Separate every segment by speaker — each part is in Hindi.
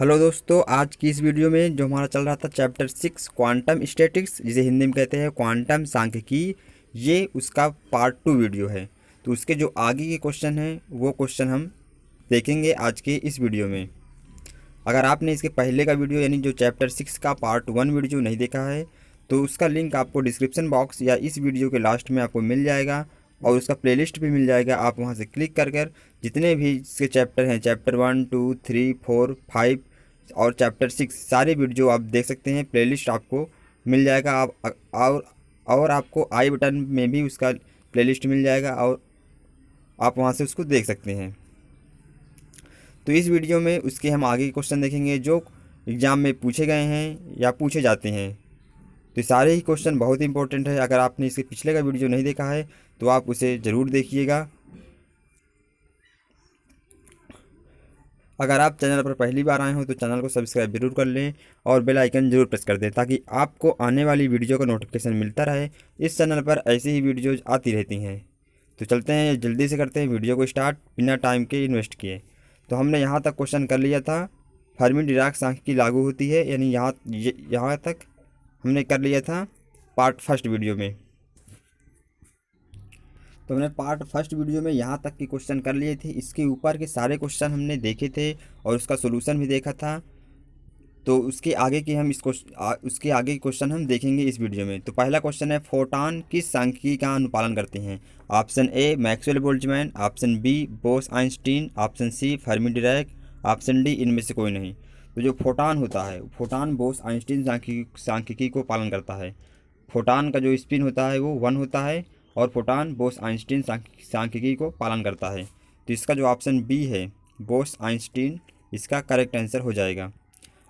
Speaker 1: हेलो दोस्तों, आज की इस वीडियो में जो हमारा चल रहा था चैप्टर 6 क्वांटम स्टैटिक्स, जिसे हिंदी में कहते हैं क्वांटम सांख्यिकी, ये उसका पार्ट 2 वीडियो है। तो उसके जो आगे के क्वेश्चन हैं वो क्वेश्चन हम देखेंगे आज के इस वीडियो में। अगर आपने इसके पहले का वीडियो यानी जो चैप्टर 6 का पार्ट 1 वीडियो नहीं देखा है तो उसका लिंक आपको डिस्क्रिप्शन बॉक्स या इस वीडियो के लास्ट में आपको मिल जाएगा और उसका प्लेलिस्ट भी मिल जाएगा। आप वहां से क्लिक कर जितने भी इसके चैप्टर हैं, चैप्टर 1, 2, 3, 4, 5 और चैप्टर 6, सारे वीडियो आप देख सकते हैं। प्लेलिस्ट आपको मिल जाएगा। आप और आपको आई बटन में भी उसका प्लेलिस्ट मिल जाएगा और आप वहां से उसको देख सकते हैं। तो इस वीडियो में उसके हम आगे के क्वेश्चन देखेंगे जो एग्ज़ाम में पूछे गए हैं या पूछे जाते हैं। तो सारे ही क्वेश्चन बहुत इंपॉर्टेंट है। अगर आपने इसके पिछले का वीडियो नहीं देखा है तो आप उसे ज़रूर देखिएगा। अगर आप चैनल पर पहली बार आए हो तो चैनल को सब्सक्राइब जरूर कर लें और बेल आइकन जरूर प्रेस कर दें ताकि आपको आने वाली वीडियो का नोटिफिकेशन मिलता रहे। इस चैनल पर ऐसी ही वीडियोज़ आती रहती हैं। तो चलते हैं, जल्दी से करते हैं वीडियो को स्टार्ट बिना टाइम के इन्वेस्ट किए। तो हमने यहाँ तक क्वेश्चन कर लिया था, फर्मी डिराक सांख्यिकी लागू होती है, यानी यहाँ तक हमने कर लिया था पार्ट फर्स्ट वीडियो में। तो हमने पार्ट फर्स्ट वीडियो में यहाँ तक के क्वेश्चन कर लिए थे। इसके ऊपर के सारे क्वेश्चन हमने देखे थे और उसका सोल्यूशन भी देखा था। तो उसके आगे के उसके आगे के क्वेश्चन हम देखेंगे इस वीडियो में। तो पहला क्वेश्चन है, फोटॉन किस सांख्यिकी का अनुपालन करते हैं? Option A Maxwell Boltzmann, option B Bose Einstein, option C Fermi Dirac, option D इनमें से कोई नहीं। तो जो फोटॉन होता है, फोटॉन बोस आइंस्टीन सांख्यिकी को पालन करता है। फोटॉन का जो स्पिन होता है वो 1 होता है और फोटॉन बोस आइंस्टीन सांख्यिकी को पालन करता है। तो इसका जो ऑप्शन बी है बोस आइंस्टीन, इसका करेक्ट आंसर हो जाएगा।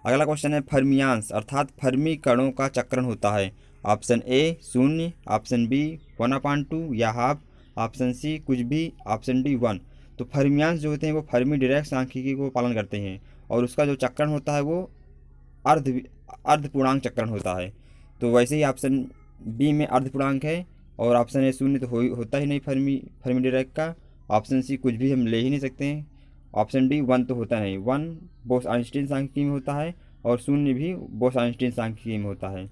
Speaker 1: अगला क्वेश्चन है, फर्मियांश अर्थात फर्मी कणों का चक्रण होता है। ऑप्शन ए 0, ऑप्शन बी 1/2 या हाफ, ऑप्शन सी कुछ भी, ऑप्शन डी 1। तो फर्मियांश जो होते हैं वो फर्मी डिराक सांख्यिकी को पालन करते हैं और उसका जो चक्रण होता है वो अर्धपूर्णांक चक्रण होता है। तो वैसे ही ऑप्शन बी में अर्धपूर्णांक है और ऑप्शन ए 0 तो होता ही नहीं फर्मी डिराक का। ऑप्शन सी कुछ भी हम ले ही नहीं सकते हैं। ऑप्शन डी 1 तो होता नहीं, 1 बोस आइंस्टीन सांख्यिकी में होता है और 0 भी बोस आइंस्टीन सांख्यिकी में होता है।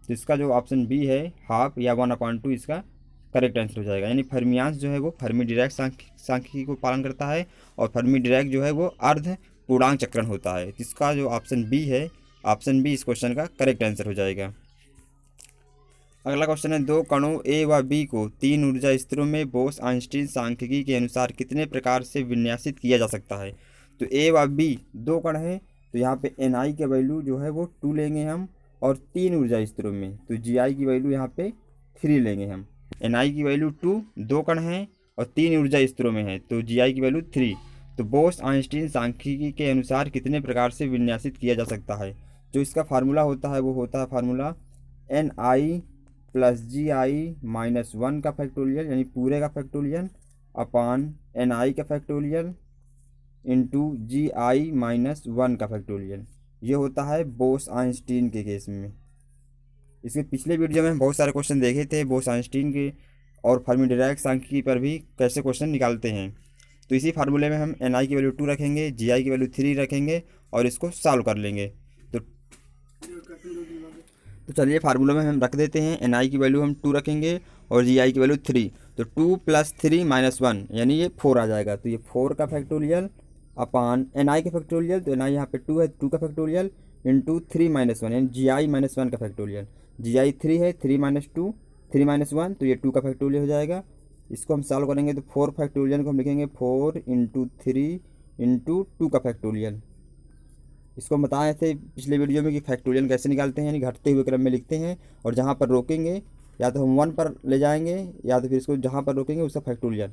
Speaker 1: तो इसका जो ऑप्शन बी है हाफ या 1/2, इसका करेक्ट आंसर हो जाएगा। यानी फर्मियांश जो है वो फर्मी डिराक सांख्यिकी को पालन करता है और फर्मी डिराक जो है वो अर्ध पूर्णांक चक्रण होता है। इसका जो ऑप्शन बी है, ऑप्शन बी इस क्वेश्चन का करेक्ट आंसर हो जाएगा। अगला क्वेश्चन है, दो कणों ए व बी को 3 ऊर्जा स्तरों में बोस आइंस्टीन सांख्यिकी के अनुसार कितने प्रकार से विन्यासित किया जा सकता है? तो ए व बी 2 कण है तो यहाँ पे Ni के वैल्यू जो है वो 2 लेंगे हम और 3 ऊर्जा स्तरों में तो Gi की वैल्यू यहाँ पे 3 लेंगे हम। Ni की वैल्यू 2, 2 कण हैं और 3 ऊर्जा स्तरों में है तो Gi की वैल्यू 3। तो बोस आइंस्टीन सांख्यिकी के अनुसार कितने प्रकार से विन्यासित किया जा सकता है? जो इसका फार्मूला होता है वो होता है फार्मूला Ni प्लस Gi-1 का फैक्टोरियल यानी पूरे का फैक्टोरियल अपान Ni का फैक्टोरियल इंटू Gi-1 का फैक्टोरियल। ये होता है बोस आइंस्टीन के केस में। इसके पिछले वीडियो में हम बहुत सारे क्वेश्चन देखे थे बोस आइंस्टीन के और फर्मी डिराक सांख्यिकी पर भी कैसे क्वेश्चन निकालते हैं। तो इसी फार्मूले में हम Ni की वैल्यू 2 रखेंगे, Gi की वैल्यू 3 रखेंगे और इसको सॉल्व कर लेंगे। तो चलिए फार्मूला में हम रख देते हैं। Ni की वैल्यू हम 2 रखेंगे और Gi की वैल्यू 3। तो 2 + 3 - 1 यानी ये 4 आ जाएगा। तो ये 4 का फैक्टोरियल अपान Ni का फैक्टोरियल, तो Ni यहाँ पे 2 है, 2 का फैक्टोरियल इंटू 3 - 1 यानी Gi-1 का फैक्टोरियल। Gi 3 है, 3 - 2, 3 - 1 तो ये 2 का फैक्टोरियल हो जाएगा। इसको हम सॉल्व करेंगे तो 4 फैक्टोरियल को हम लिखेंगे 4 × 3 × 2 का फैक्टोरियल। इसको बताए थे पिछले वीडियो में कि फैक्टोरियल कैसे निकालते हैं, यानी घटते हुए क्रम में लिखते हैं और जहाँ पर रोकेंगे या तो हम 1 पर ले जाएंगे या तो फिर इसको जहाँ पर रोकेंगे उसका फैक्टोरियल।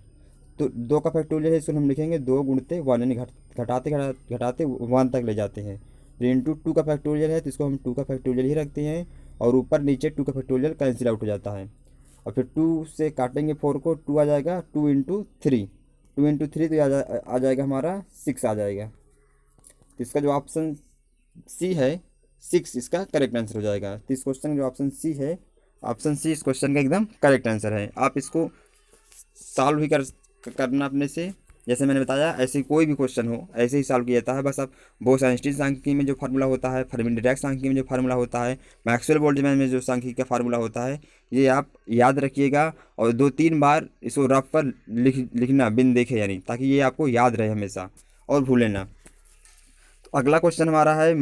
Speaker 1: तो 2 का फैक्टोरियल है, इसको हम लिखेंगे 2 × 1 यानी घटाते घटाते 1 तक ले जाते हैं। तो इंटू 2 का फैक्टोरियल है तो इसको हम 2 का फैक्टोरियल ही रखते हैं और ऊपर नीचे 2 का फैक्टोरियल कैंसिल आउट हो जाता है। और फिर 2 से काटेंगे 4 को, 2 आ जाएगा, 2 × 3, 2 × 3 तो आ जाएगा हमारा 6 आ जाएगा। तो इसका जो ऑप्शन सी है 6 इसका करेक्ट आंसर हो जाएगा। तो इस क्वेश्चन का जो ऑप्शन सी है, ऑप्शन सी इस क्वेश्चन का एकदम करेक्ट आंसर है। आप इसको सॉल्व भी करना अपने से जैसे मैंने बताया ऐसे कोई भी क्वेश्चन हो ऐसे ही सॉल्व किया जाता है। बस आप बोस आइंस्टीन सांख्यिकी में जो फार्मूला होता है, फर्मी डिराक सांख्यिकी में जो फार्मूला होता है, मैक्सवेल बोल्ट्जमैन में जो सांख्यिकी का फार्मूला होता है, ये आप याद रखिएगा और 2-3 बार इसको रफ पर लिखना बिन देखे, यानी ताकि ये आपको याद रहे हमेशा और भूले ना। तो अगला क्वेश्चन हमारा है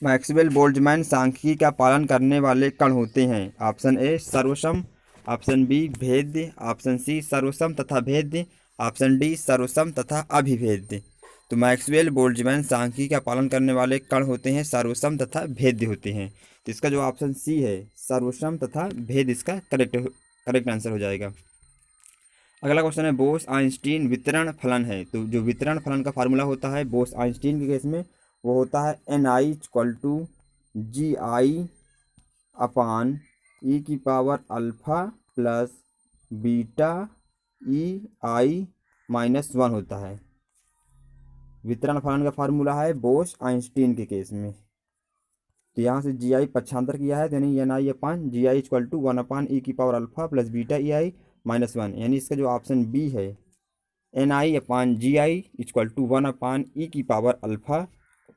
Speaker 1: मैक्सवेल बोल्ट्जमैन सांख्यिकी का पालन करने वाले कण होते हैं। ऑप्शन ए सर्वसम, ऑप्शन बी भेद्य, ऑप्शन सी सर्वसम तथा भेद्य, ऑप्शन डी सर्वसम तथा अभिभेद्य। तो मैक्सवेल बोल्ट्जमैन सांख्यिकी का पालन करने वाले कण होते हैं सर्वसम तथा भेद्य होते हैं। तो इसका जो ऑप्शन सी है सर्वसम तथा भेद्य इसका करेक्ट आंसर हो जाएगा। अगला क्वेश्चन है बोस आइंस्टीन वितरण फलन है। तो जो वितरण फलन का फार्मूला होता है बोस आइंस्टीन के केस में वो होता है ni=gi/(e⁻α + β)e⁻1 होता है। वितरण फलन का फार्मूला है बोस आइंस्टीन के केस में। तो यहाँ से जी आई पक्षांतर किया है, यानी ni/gi=1/e⁻α + β(ei−1), यानी इसका जो ऑप्शन बी है ni/gi=1/e⁻α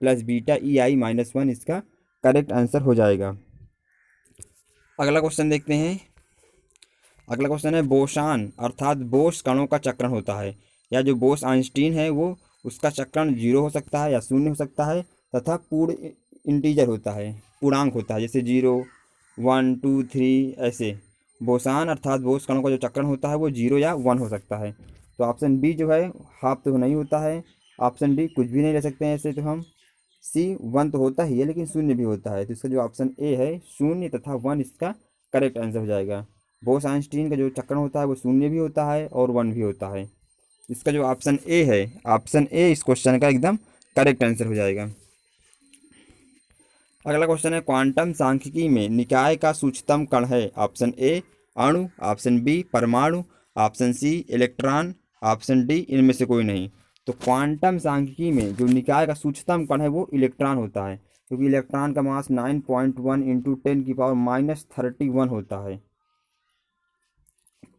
Speaker 1: + β(ei−1) इसका करेक्ट आंसर हो जाएगा। अगला क्वेश्चन देखते हैं। अगला क्वेश्चन है बोसान अर्थात बोस कणों का चक्रण होता है, या जो बोस आइंस्टीन है वो उसका चक्रण 0 हो सकता है या 0 हो सकता है, तथा पूर्ण इंटीजर होता है, पूर्णांक होता है, जैसे 0, 1, 2, 3 ऐसे। बोसान अर्थात बोस कणों का जो चक्रण होता है वो 0 या 1 हो सकता है। तो ऑप्शन बी जो है हाफ तो नहीं होता है, ऑप्शन डी कुछ भी नहीं ले सकते हैं ऐसे, तो हम सी 1 तो होता ही है लेकिन 0 भी होता है। तो इसका जो ऑप्शन ए है 0 तथा 1 इसका करेक्ट आंसर हो जाएगा। बोस आइंस्टीन का जो चक्रण होता है वो 0 भी होता है और 1 भी होता है। इसका जो ऑप्शन ए है, ऑप्शन ए इस क्वेश्चन का एकदम करेक्ट आंसर हो जाएगा। अगला क्वेश्चन है क्वांटम सांख्यिकी में निकाय का सूक्ष्मतम कण है। ऑप्शन ए अणु, ऑप्शन बी परमाणु, option C electron, option D इनमें से कोई नहीं। तो क्वांटम सांख्यिकी में जो निकाय का सूक्ष्मतम कण है वो इलेक्ट्रॉन होता है, क्योंकि इलेक्ट्रॉन का मास 9.1 × 10⁻³ होता है।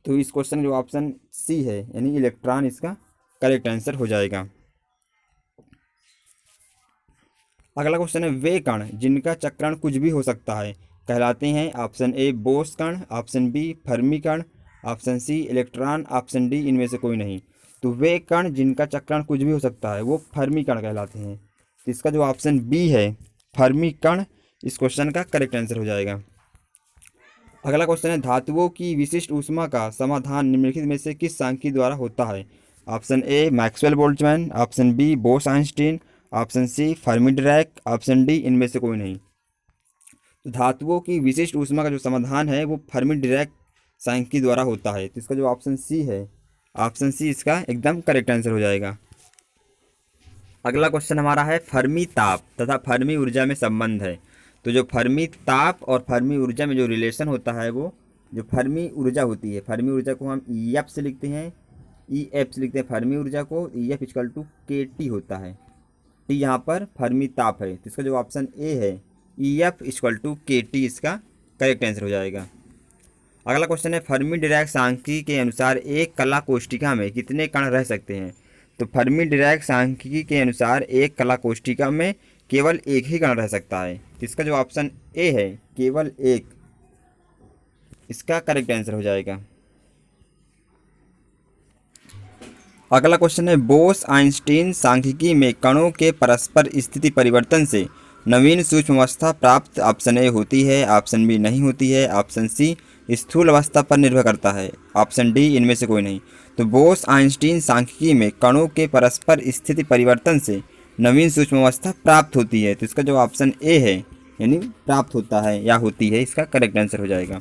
Speaker 1: तो इस क्वेश्चन जो ऑप्शन सी है यानी इलेक्ट्रॉन इसका करेक्ट आंसर हो जाएगा। अगला क्वेश्चन है वे कण जिनका चक्रण कुछ भी हो सकता है कहलाते हैं। ऑप्शन ए बोस कण, ऑप्शन बी फर्मी कण, option C electron, option D इनमें से कोई नहीं। तो वे कण जिनका चक्रण कुछ भी हो सकता है वो फर्मी कण कहलाते हैं। तो इसका जो ऑप्शन बी है फर्मी कण इस क्वेश्चन का करेक्ट आंसर हो जाएगा। अगला क्वेश्चन है धातुओं की विशिष्ट ऊष्मा का समाधान निम्नलिखित में से किस सांख्यिकी द्वारा होता है। Option A Maxwell Boltzmann, option B Bose Einstein, option C Fermi Dirac, option D इनमें से कोई नहीं। तो धातुओं की विशिष्ट ऊष्मा का जो समाधान है वो फर्मी डिराक सांख्यिकी द्वारा होता है। तो इसका जो ऑप्शन सी है, ऑप्शन सी इसका एकदम करेक्ट आंसर हो जाएगा। अगला क्वेश्चन हमारा है फर्मी ताप तथा फर्मी ऊर्जा में संबंध है। तो जो फर्मी ताप और फर्मी ऊर्जा में जो रिलेशन होता है वो जो फर्मी ऊर्जा होती है, फर्मी ऊर्जा को हम EF से लिखते हैं, EF से लिखते हैं फर्मी ऊर्जा को। EF = KT होता है, T यहाँ पर फर्मी ताप है। तो इसका जो ऑप्शन ए है EF = KT इसका करेक्ट आंसर हो जाएगा। अगला क्वेश्चन है फर्मी डिराक सांख्यिकी के अनुसार एक कला कोष्ठिका में कितने कण रह सकते हैं। तो फर्मी डिराक सांख्यिकी के अनुसार एक कला कोष्ठिका में केवल एक ही कण रह सकता है। इसका जो ऑप्शन ए है केवल एक इसका करेक्ट आंसर हो जाएगा। अगला क्वेश्चन है बोस आइंस्टीन सांख्यिकी में कणों के परस्पर स्थिति परिवर्तन से नवीन सूक्ष्म अवस्था प्राप्त ऑप्शन ए होती है, ऑप्शन बी नहीं होती है, ऑप्शन सी स्थूल अवस्था पर निर्भर करता है, ऑप्शन डी इनमें से कोई नहीं। तो बोस आइंस्टीन सांख्यिकी में कणों के परस्पर स्थिति परिवर्तन से नवीन सूक्ष्म अवस्था प्राप्त होती है। तो इसका जो ऑप्शन ए है यानी प्राप्त होता है या होती है इसका करेक्ट आंसर हो जाएगा।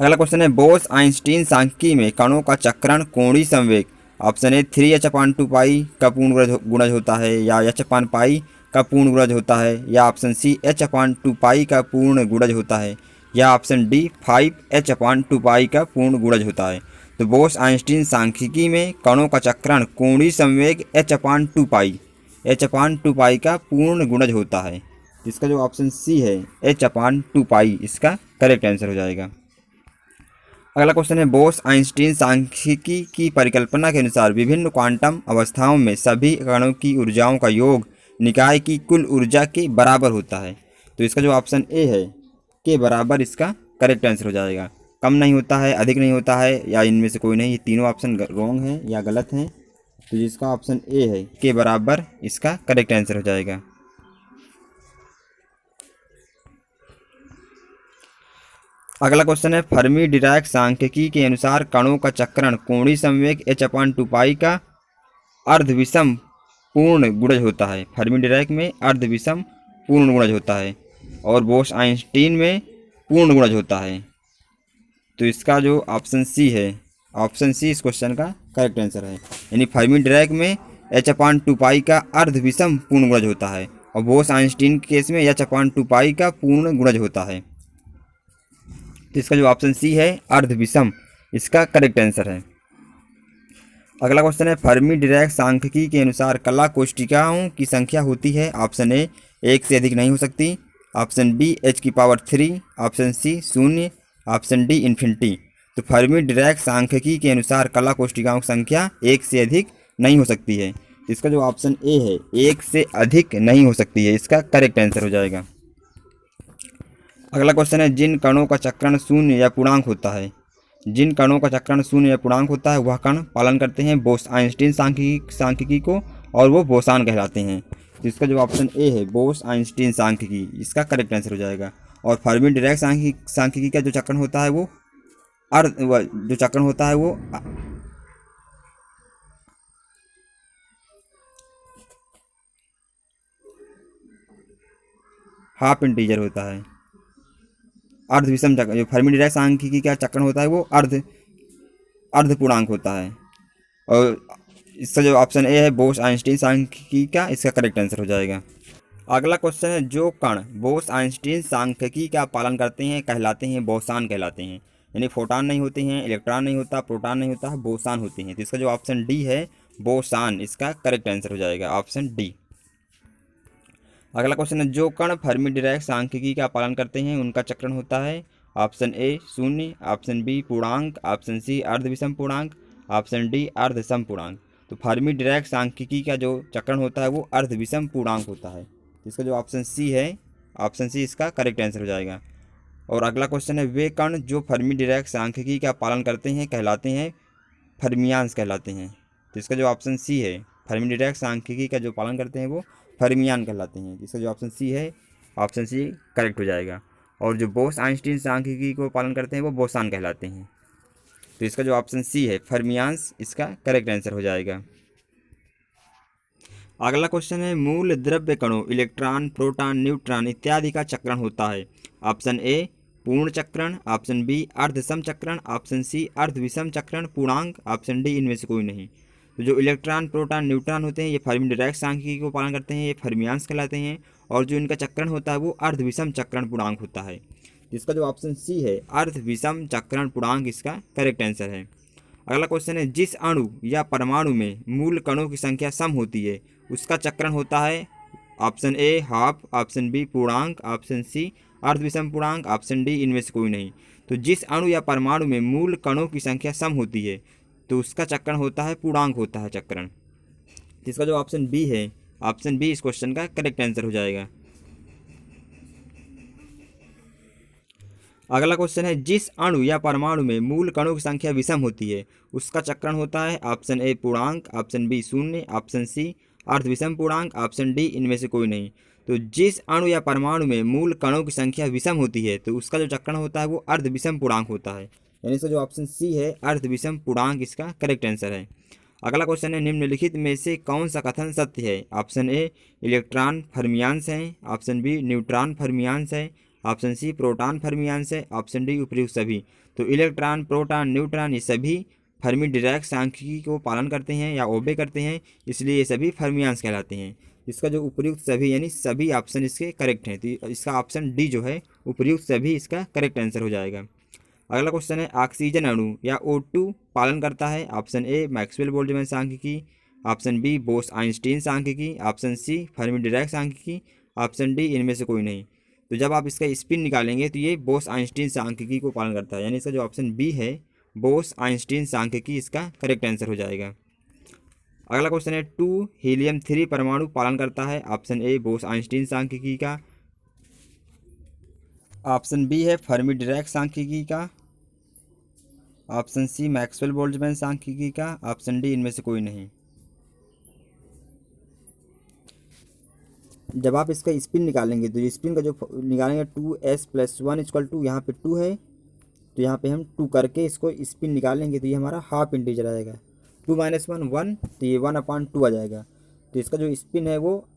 Speaker 1: अगला क्वेश्चन है बोस आइंस्टीन सांख्यिकी में कणों का चक्रण कोणीय संवेग ऑप्शन ए 3h/2π का पूर्ण गुणज होता है, या h/π का पूर्ण गुणज होता है, या ऑप्शन सी h/2π का पूर्ण गुणज होता है, या ऑप्शन डी 5h/2π का पूर्ण गुणज होता है। तो बोस आइंस्टीन सांख्यिकी में कणों का चक्रण कोणीय संवेग h/2π का पूर्ण गुणज होता है। इसका जो ऑप्शन सी है h/2π इसका करेक्ट आंसर हो जाएगा। अगला क्वेश्चन है बोस आइंस्टीन सांख्यिकी की परिकल्पना के अनुसार विभिन्न क्वांटम अवस्थाओं में सभी कणों की ऊर्जाओं का योग निकाय की कुल ऊर्जा के बराबर होता है। तो इसका जो ऑप्शन ए है के बराबर इसका करेक्ट आंसर हो जाएगा। कम नहीं होता है, अधिक नहीं होता है, या इनमें से कोई नहीं, ये तीनों ऑप्शन रॉन्ग हैं या गलत हैं। तो जिसका ऑप्शन ए है के बराबर इसका करेक्ट आंसर हो जाएगा। अगला क्वेश्चन है फर्मी डिराक सांख्यिकी के अनुसार कणों का चक्रण कोणीय संवेग h/2π का अर्धविषम पूर्ण गुणज होता है। फर्मी डिराक में अर्धविषम पूर्ण गुणज होता है और बोस आइंस्टीन में पूर्ण गुणज होता है। तो इसका जो ऑप्शन सी है, ऑप्शन सी इस क्वेश्चन का करेक्ट आंसर है। यानी फर्मी डिराक में h/2π का अर्धविषम पूर्ण गुणज होता है और बोस आइंस्टीन के केस में h/2π का पूर्ण गुणज होता है। तो इसका जो ऑप्शन सी है अर्धविषम इसका करेक्ट आंसर है। अगला क्वेश्चन है फर्मी डिराक सांख्यिकी के अनुसार कला कोष्ठिकाओं की संख्या होती है। ऑप्शन ए 1 से अधिक नहीं हो सकती, option B h⁻3, option C 0, option D infinity. तो फर्मी डिराक सांख्यिकी के अनुसार कला कोष्ठिकाओं की संख्या 1 से अधिक नहीं हो सकती है। इसका जो ऑप्शन ए है 1 से अधिक नहीं हो सकती है, इसका करेक्ट आंसर हो जाएगा। अगला क्वेश्चन है जिन कणों का चक्रण शून्य या पूर्णांक होता है, जिन कणों का चक्रण शून्य या पूर्णांक होता है वह कण पालन करते हैं बोस आइंस्टीन सांख्यिकी को और वो बोसान कहलाते हैं। तो इसका जो ऑप्शन ए है बोस आइंस्टीन सांख्यिकी इसका करेक्ट आंसर हो जाएगा। और फर्मी डिराक सांख्यिकी का जो चक्रण होता है वो जो चक्रण होता है वो हाफ इंटीजर होता है, अर्धविषम चक्र। जो फर्मी डिराक सांख्यिकी का चक्रण होता है वो अर्ध पूर्णांक होता है। और इसका जो ऑप्शन ए है बोस आइंस्टीन सांख्यिकी का इसका करेक्ट आंसर हो जाएगा। अगला क्वेश्चन है जो कण बोस आइंस्टीन सांख्यिकी का पालन करते हैं कहलाते हैं बोसान कहलाते हैं। यानी फोटॉन नहीं होते हैं, इलेक्ट्रॉन नहीं होता, प्रोटॉन नहीं होता है, बोसान होते हैं। तो इसका जो ऑप्शन डी है बोसान इसका करेक्ट आंसर हो जाएगा, ऑप्शन डी। अगला क्वेश्चन है जो कण फर्मी डिराक सांख्यिकी का पालन करते हैं उनका चक्रण होता है। ऑप्शन ए 0, ऑप्शन बी पूर्णांक, ऑप्शन सी अर्धविषम पूर्णांक, ऑप्शन डी अर्धसम पूर्णांक। तो फर्मी डिराक सांख्यिकी का जो चक्रण होता है वो अर्धविषम पूर्णांक होता है। इसका जो ऑप्शन सी है, ऑप्शन सी इसका करेक्ट आंसर हो जाएगा। और अगला क्वेश्चन है वे कण जो फर्मी डिराक सांख्यिकी का पालन करते हैं कहलाते हैं फर्मियांस कहलाते हैं। तो इसका जो ऑप्शन सी है फर्मी डिराक सांख्यिकी का जो पालन करते हैं वो फर्मियान कहलाते हैं। इसका जो ऑप्शन सी है, ऑप्शन सी करेक्ट हो जाएगा। और जो बोस आइंस्टीन सांख्यिकी को पालन करते हैं वो बोसान कहलाते हैं। तो इसका जो ऑप्शन सी है फर्मियांस इसका करेक्ट आंसर हो जाएगा। अगला क्वेश्चन है मूल द्रव्य कणों इलेक्ट्रॉन, प्रोटॉन, न्यूट्रॉन इत्यादि का चक्रण होता है। ऑप्शन ए पूर्ण चक्रण, ऑप्शन बी अर्धसम चक्रण, ऑप्शन सी अर्धविषम चक्रण पूर्णांक, ऑप्शन डी इनमें से कोई नहीं। तो जो इलेक्ट्रॉन, प्रोटॉन, न्यूट्रॉन होते हैं ये फर्मी डिराक सांख्यिकी को पालन करते हैं, ये फर्मियांस कहलाते हैं। और जो इनका चक्रण होता है वो अर्धविषम चक्रण पूर्णांक होता है। जिसका जो ऑप्शन सी है अर्धविषम चक्रण पूर्णांक इसका करेक्ट आंसर है। अगला क्वेश्चन है जिस अणु या परमाणु में मूल कणों की संख्या सम होती है उसका चक्रण होता है। Option A half, option B पूर्णांक, ऑप्शन सी अर्धविषम पूर्णांक, ऑप्शन डी इनमें से कोई नहीं। तो जिस अणु या परमाणु में मूल कणों की संख्या सम होती है तो उसका चक्रण होता है पूर्णांक होता है चक्रण। इसका जो ऑप्शन बी है, ऑप्शन बी इस क्वेश्चन का करेक्ट आंसर हो जाएगा। अगला क्वेश्चन है जिस अणु या परमाणु में मूल कणों की संख्या विषम होती है उसका चक्रण होता है। ऑप्शन ए पूर्णांक, ऑप्शन बी 0, ऑप्शन सी अर्धविषम पूर्णांक, ऑप्शन डी इनमें से कोई नहीं। तो जिस अणु या परमाणु में मूल कणों की संख्या विषम होती है तो उसका जो चक्रण होता है वो अर्धविषम पूर्णांक होता है। यानी इसका जो ऑप्शन सी है अर्धविषम पूर्णांक इसका करेक्ट आंसर है। अगला क्वेश्चन है निम्नलिखित में से कौन सा कथन सत्य है। ऑप्शन ए इलेक्ट्रॉन फर्मियांस है, ऑप्शन बी न्यूट्रॉन फर्मियांस है, ऑप्शन सी प्रोटॉन फर्मियांस है, ऑप्शन डी उपयुक्त सभी। तो इलेक्ट्रॉन, प्रोटॉन, न्यूट्रॉन ये सभी फर्मी डिराक सांख्यिकी को पालन करते हैं या ओबे करते हैं, इसलिए ये सभी फर्मियांस कहलाते हैं। इसका जो उपयुक्त सभी यानी सभी ऑप्शन इसके करेक्ट हैं। तो इसका ऑप्शन डी जो है उपयुक्त सभी इसका करेक्ट आंसर हो जाएगा। अगला क्वेश्चन है ऑक्सीजन अणु या O2 पालन करता है। ऑप्शन ए मैक्सवेल बोल्ट्जमैन सांख्यिकी, ऑप्शन बी बोस आइंस्टीन सांख्यिकी, ऑप्शन सी फर्मी डिराक सांख्यिकी, ऑप्शन डी इनमें से कोई नहीं। तो जब आप इसका स्पिन निकालेंगे तो ये बोस आइंस्टीन सांख्यिकी को पालन करता है, यानी इसका जो ऑप्शन बी है बोस आइंस्टीन सांख्यिकी इसका करेक्ट आंसर हो जाएगा। अगला क्वेश्चन है 2 हीलियम-3 परमाणु पालन करता है, ऑप्शन ए बोस आइंस्टीन सांख्यिकी का, ऑप्शन बी है फर्मी डिरैक सांख्यिकी का, ऑप्शन सी मैक्सवेल बोल्ट्जमैन सांख्यिकी का, ऑप्शन डी इनमें से कोई नहीं। जब आप इसका स्पिन निकालेंगे तो स्पिन का जो निकालेंगे 2s+1 = यहाँ पे 2 है, तो यहाँ पे हम 2 करके इसको स्पिन निकालेंगे तो ये हमारा हाफ इंटीजर आ जाएगा। 2 - 1 1, तो ये 1/2 आ जाएगा। तो इसका जो स्पिन है वो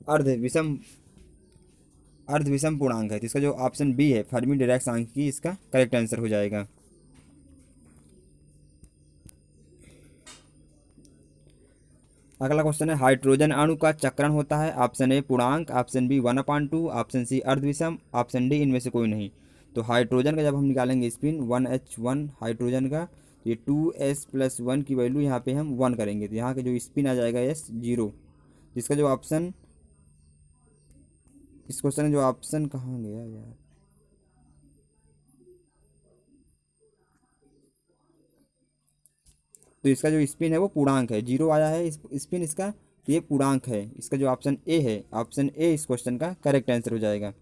Speaker 1: अर्धविषम पूर्णांक है, तो इसका जो ऑप्शन बी है फर्मी डिरैक सांख्यिकी इसका करेक्ट आंसर हो जाएगा। अगला क्वेश्चन है हाइड्रोजन अणु का चक्रण होता है, ऑप्शन ए पूर्णांक, ऑप्शन बी 1/2, ऑप्शन सी अर्धविषम, ऑप्शन डी इनमें से कोई नहीं। तो हाइड्रोजन का जब हम निकालेंगे स्पिन 1H1 हाइड्रोजन का, तो ये 2s+1 की वैल्यू यहाँ पे हम 1 करेंगे, तो यहाँ का जो स्पिन आ जाएगा s 0। जिसका जो ऑप्शन इस क्वेश्चन में जो ऑप्शन कहाँ गया यार, तो इसका जो स्पिन है वो पूर्णांक है, 0 आया है स्पिन इसका, तो ये पूर्णांक है। इसका जो ऑप्शन ए है, ऑप्शन ए इस क्वेश्चन का करेक्ट आंसर हो जाएगा।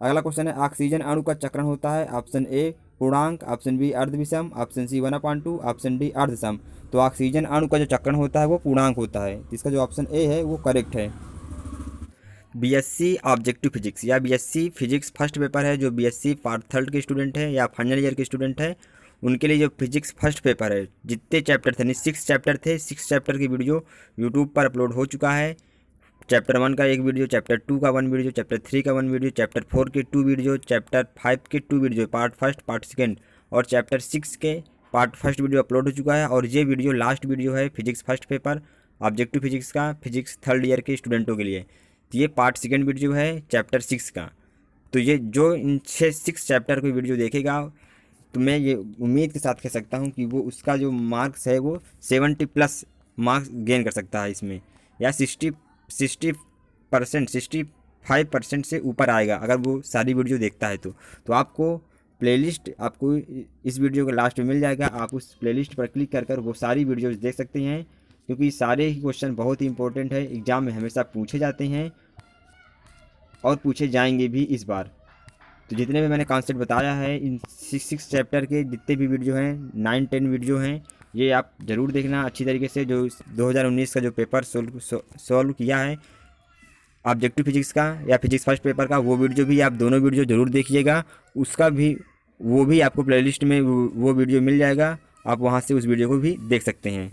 Speaker 1: अगला क्वेश्चन है ऑक्सीजन अणु का चक्रण होता है, ऑप्शन ए पूर्णांक, ऑप्शन बी अर्धविषम, ऑप्शन सी 1/2, ऑप्शन डी अर्धसम। तो ऑक्सीजन अणु का जो चक्रण होता है वो पूर्णांक होता है, इसका जो ऑप्शन ए है वो करेक्ट है। बीएससी ऑब्जेक्टिव फिजिक्स या बीएससी फिजिक्स फर्स्ट पेपर है, जो बीएससी पार्ट 3 के स्टूडेंट हैं या फाइनल ईयर के स्टूडेंट हैं उनके लिए जो फिजिक्स फर्स्ट पेपर है, जितने चैप्टर थे, 6 चैप्टर थे, 6 चैप्टर की वीडियो यूट्यूब पर अपलोड हो चुका है। चैप्टर 1 का 1 वीडियो, चैप्टर 2 का 1 वीडियो, चैप्टर 3 का 1 वीडियो, चैप्टर 4 के 2 वीडियो, चैप्टर 5 के 2 video, part first part second, और चैप्टर 6 के पार्ट फर्स्ट वीडियो अपलोड हो चुका है। और ये वीडियो लास्ट वीडियो है physics first paper objective physics का, फिजिक्स 3rd ईयर के स्टूडेंटों के लिए। तो ये पार्ट सेकेंड वीडियो है चैप्टर 6 का। तो ये जो इन 6 चैप्टर की वीडियो देखेगा, तो मैं ये उम्मीद के साथ कह सकता हूँ कि वो उसका जो मार्क्स है वो 70+ मार्क्स गेन कर सकता है इसमें, या 65% से ऊपर आएगा अगर वो सारी वीडियो देखता है। तो आपको प्लेलिस्ट आपको इस वीडियो के लास्ट में मिल जाएगा, आप उस प्लेलिस्ट पर क्लिक कर कर वो सारी वीडियोस देख सकते हैं, क्योंकि सारे ही क्वेश्चन बहुत ही इंपॉर्टेंट है, एग्ज़ाम में हमेशा पूछे जाते हैं और पूछे जाएंगे भी इस बार। तो जितने भी मैंने कॉन्सेप्ट बताया है इन 6 चैप्टर के जितने भी वीडियो हैं, 9-10 वीडियो हैं, ये आप ज़रूर देखना अच्छी तरीके से। जो 2019 का जो पेपर सॉल्व किया है ऑब्जेक्टिव फिजिक्स का या फिजिक्स फर्स्ट पेपर का, वो वीडियो भी आप दोनों वीडियो ज़रूर देखिएगा। उसका भी वो भी आपको प्लेलिस्ट में वो वीडियो मिल जाएगा, आप वहाँ से उस वीडियो को भी देख सकते हैं।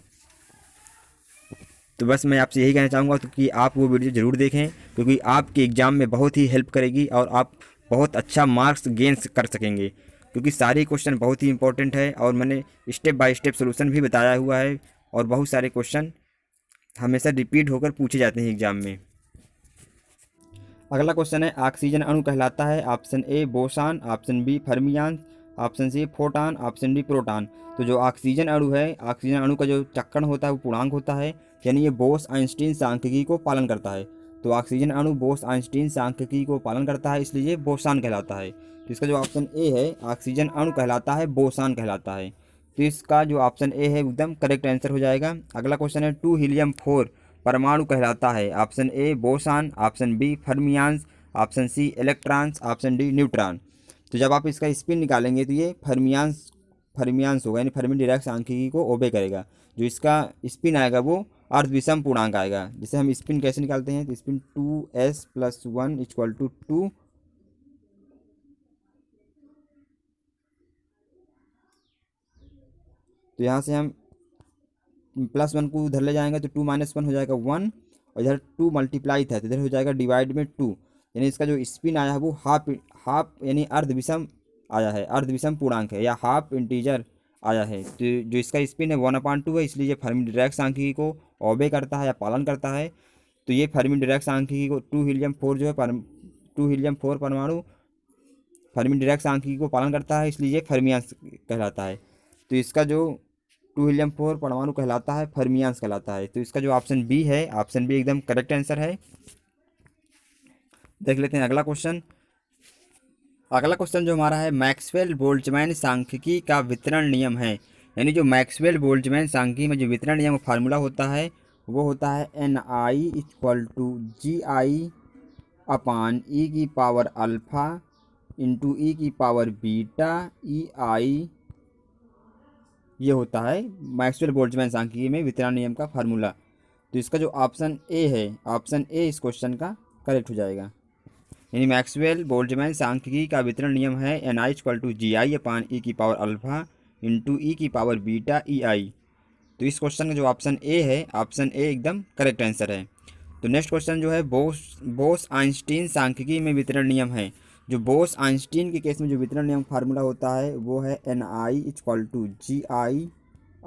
Speaker 1: तो बस मैं आपसे यही कहना चाहूँगा कि आप वो वीडियो ज़रूर देखें, क्योंकि आपके एग्ज़ाम में बहुत ही हेल्प करेगी और आप बहुत अच्छा मार्क्स गेन कर सकेंगे, क्योंकि सारे क्वेश्चन बहुत ही इंपॉर्टेंट है और मैंने स्टेप बाय स्टेप सोल्यूशन भी बताया हुआ है, और बहुत सारे क्वेश्चन हमेशा रिपीट होकर पूछे जाते हैं एग्ज़ाम में। अगला क्वेश्चन है ऑक्सीजन अणु कहलाता है, ऑप्शन ए boson, option B fermion, option C photon, option D proton. तो जो ऑक्सीजन अणु है, ऑक्सीजन अणु का जो चक्रण होता है वो पूर्णांक होता है, यानी ये बोस आइंस्टीन सांख्यिकी को पालन करता है। तो ऑक्सीजन अणु बोस आइंस्टीन सांख्यिकी को पालन करता है, इसलिए ये बोसान कहलाता है। तो इसका जो ऑप्शन ए है ऑक्सीजन अणु कहलाता है, बोसान कहलाता है। तो इसका जो ऑप्शन ए है एकदम करेक्ट आंसर हो जाएगा। अगला क्वेश्चन है 2 हीलियम-4 परमाणु कहलाता है, ऑप्शन ए boson, option b fermions, option c electrons, option d neutron. तो जब आप इसका स्पिन निकालेंगे तो ये फर्मियान्स होगा, यानी फर्मी डिरैक सांख्यिकी को ओबे करेगा। जो इसका स्पिन आएगा वो अर्धविषम पूर्णांक आएगा। जैसे हम स्पिन कैसे निकालते हैं, तो स्पिन 2s+1 = 2, तो यहाँ से हम +1 को उधर ले जाएंगे तो 2 - 1 हो जाएगा 1, और इधर 2 मल्टीप्लाई था तो इधर हो जाएगा डिवाइड में 2, यानी इसका जो स्पिन आया है वो हाफ यानी अर्धविषम आया है, अर्धविषम पूर्णांक है या हाफ इंटीजर आया है। तो जो इसका स्पिन है 1/2 है, इसलिए ये फर्मी डिरैक सांख्यिकी को ओबे करता है या पालन करता है। तो ये फर्मी डिरैक सांख्यिकी को 2 हीलियम-4 जो है 2 हीलियम-4 परमाणु फर्मी डिरैक सांख्यिकी को पालन करता है, इसलिए ये फर्मियान्स कहलाता है। तो इसका जो 2 हीलियम-4 परमाणु कहलाता है फर्मियान्स कहलाता है। तो इसका जो ऑप्शन बी है, ऑप्शन बी एकदम करेक्ट आंसर है। देख लेते हैं अगला क्वेश्चन। अगला क्वेश्चन जो हमारा है, मैक्सवेल बोल्ट्जमैन सांख्यिकी का वितरण नियम है। यानी जो मैक्सवेल बोल्ट्जमैन सांख्यिकी में जो वितरण नियम का फार्मूला होता है वो होता है Ni=GI अपान ई की पावर अल्फ़ा इंटू ई की पावर बीटा EI। ये होता है मैक्सवेल बोल्ट्जमैन सांख्यिकी में वितरण नियम का फार्मूला। तो इसका जो ऑप्शन ए है, ऑप्शन ए इस क्वेश्चन का करेक्ट हो जाएगा। यानी मैक्सवेल बोल्ट्जमैन सांख्यिकी का वितरण नियम है Ni=GI अपान ई की पावर अल्फ़ा इंटू ई की पावर बीटा EI। तो इस क्वेश्चन का जो ऑप्शन ए है, ऑप्शन ए एकदम करेक्ट आंसर है। तो नेक्स्ट क्वेश्चन जो है, बोस आइंस्टीन सांख्यिकी में वितरण नियम है। जो बोस आइंस्टीन के केस में जो वितरण नियम फार्मूला होता है वो है Ni=GI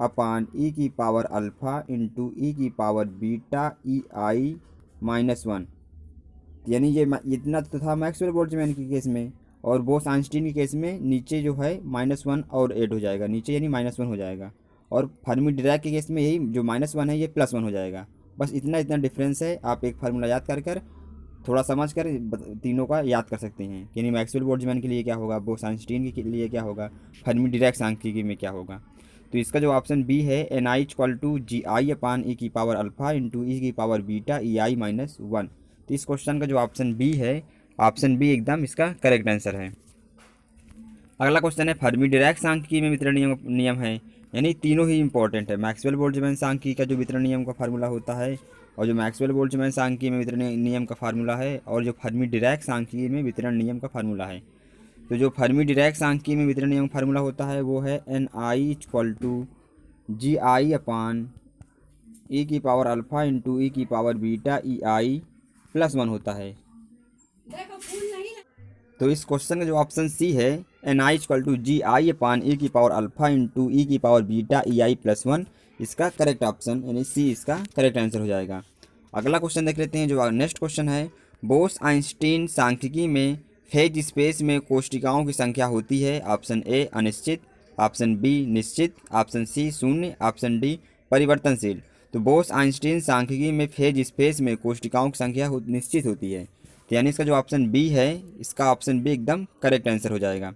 Speaker 1: अपान ई की पावर अल्फ़ा इंटू ई की पावर बीटा EI-1। यानी ये इतना तो था मैक्सवेल बोल्ट्जमैन के केस में, और बोस आइंस्टीन के केस में नीचे जो है -1 और ऐड हो जाएगा, नीचे यानी -1 हो जाएगा। और फर्मी डिराक के केस में यही जो -1 है ये +1 हो जाएगा। बस इतना डिफरेंस है। आप एक फार्मूला याद कर थोड़ा समझ कर तीनों का याद कर सकते हैं। यानी मैक्सवेल बोल्ट्जमैन के लिए क्या होगा, बोस आइंस्टीन के लिए क्या होगा, फर्मी डिराक सांख्यिकी में क्या होगा। तो इसका जो ऑप्शन बी है Ni=GI अपान ई की पावर अल्फ़ा इंटू ई की पावर बीटा EI-1। तो इस क्वेश्चन का जो ऑप्शन बी है, ऑप्शन बी एकदम इसका करेक्ट आंसर है। अगला क्वेश्चन है, फर्मी डिराक सांख्यिकी में वितरण नियम है। यानी तीनों ही इंपॉर्टेंट है। मैक्सवेल बोल्ट्जमैन सांख्यिकी का जो वितरण नियम का फार्मूला होता है, और जो मैक्सवेल बोल्ट्जमैन सांख्यिकी में वितरण नियम का फार्मूला है, और जो फर्मी डिराक सांख्यिकी में वितरण नियम का फार्मूला है। तो जो फर्मी डिराक सांख्यिकी में वितरण नियम फार्मूला होता है वो है Ni=GI अपान ई की पावर अल्फ़ा इंटू ई की पावर बीटा EI+1 होता है। तो इस क्वेश्चन का जो ऑप्शन सी है Ni=GI अपान ई की पावर अल्फ़ा इंटू ई की पावर बीटा EI+1, इसका करेक्ट ऑप्शन यानी सी इसका करेक्ट आंसर हो जाएगा। अगला क्वेश्चन देख लेते हैं। जो नेक्स्ट क्वेश्चन है, बोस आइंस्टीन सांख्यिकी में फेज स्पेस में कोशिकाओं की संख्या होती है। ऑप्शन ए अनिश्चित, ऑप्शन बी निश्चित, ऑप्शन सी शून्य, ऑप्शन डी परिवर्तनशील। तो बोस आइंस्टीन सांख्यिकी में फेज स्पेस में कोशिकाओं की संख्या निश्चित होती है। तो यानी इसका जो ऑप्शन बी है, इसका ऑप्शन बी एकदम करेक्ट आंसर हो जाएगा।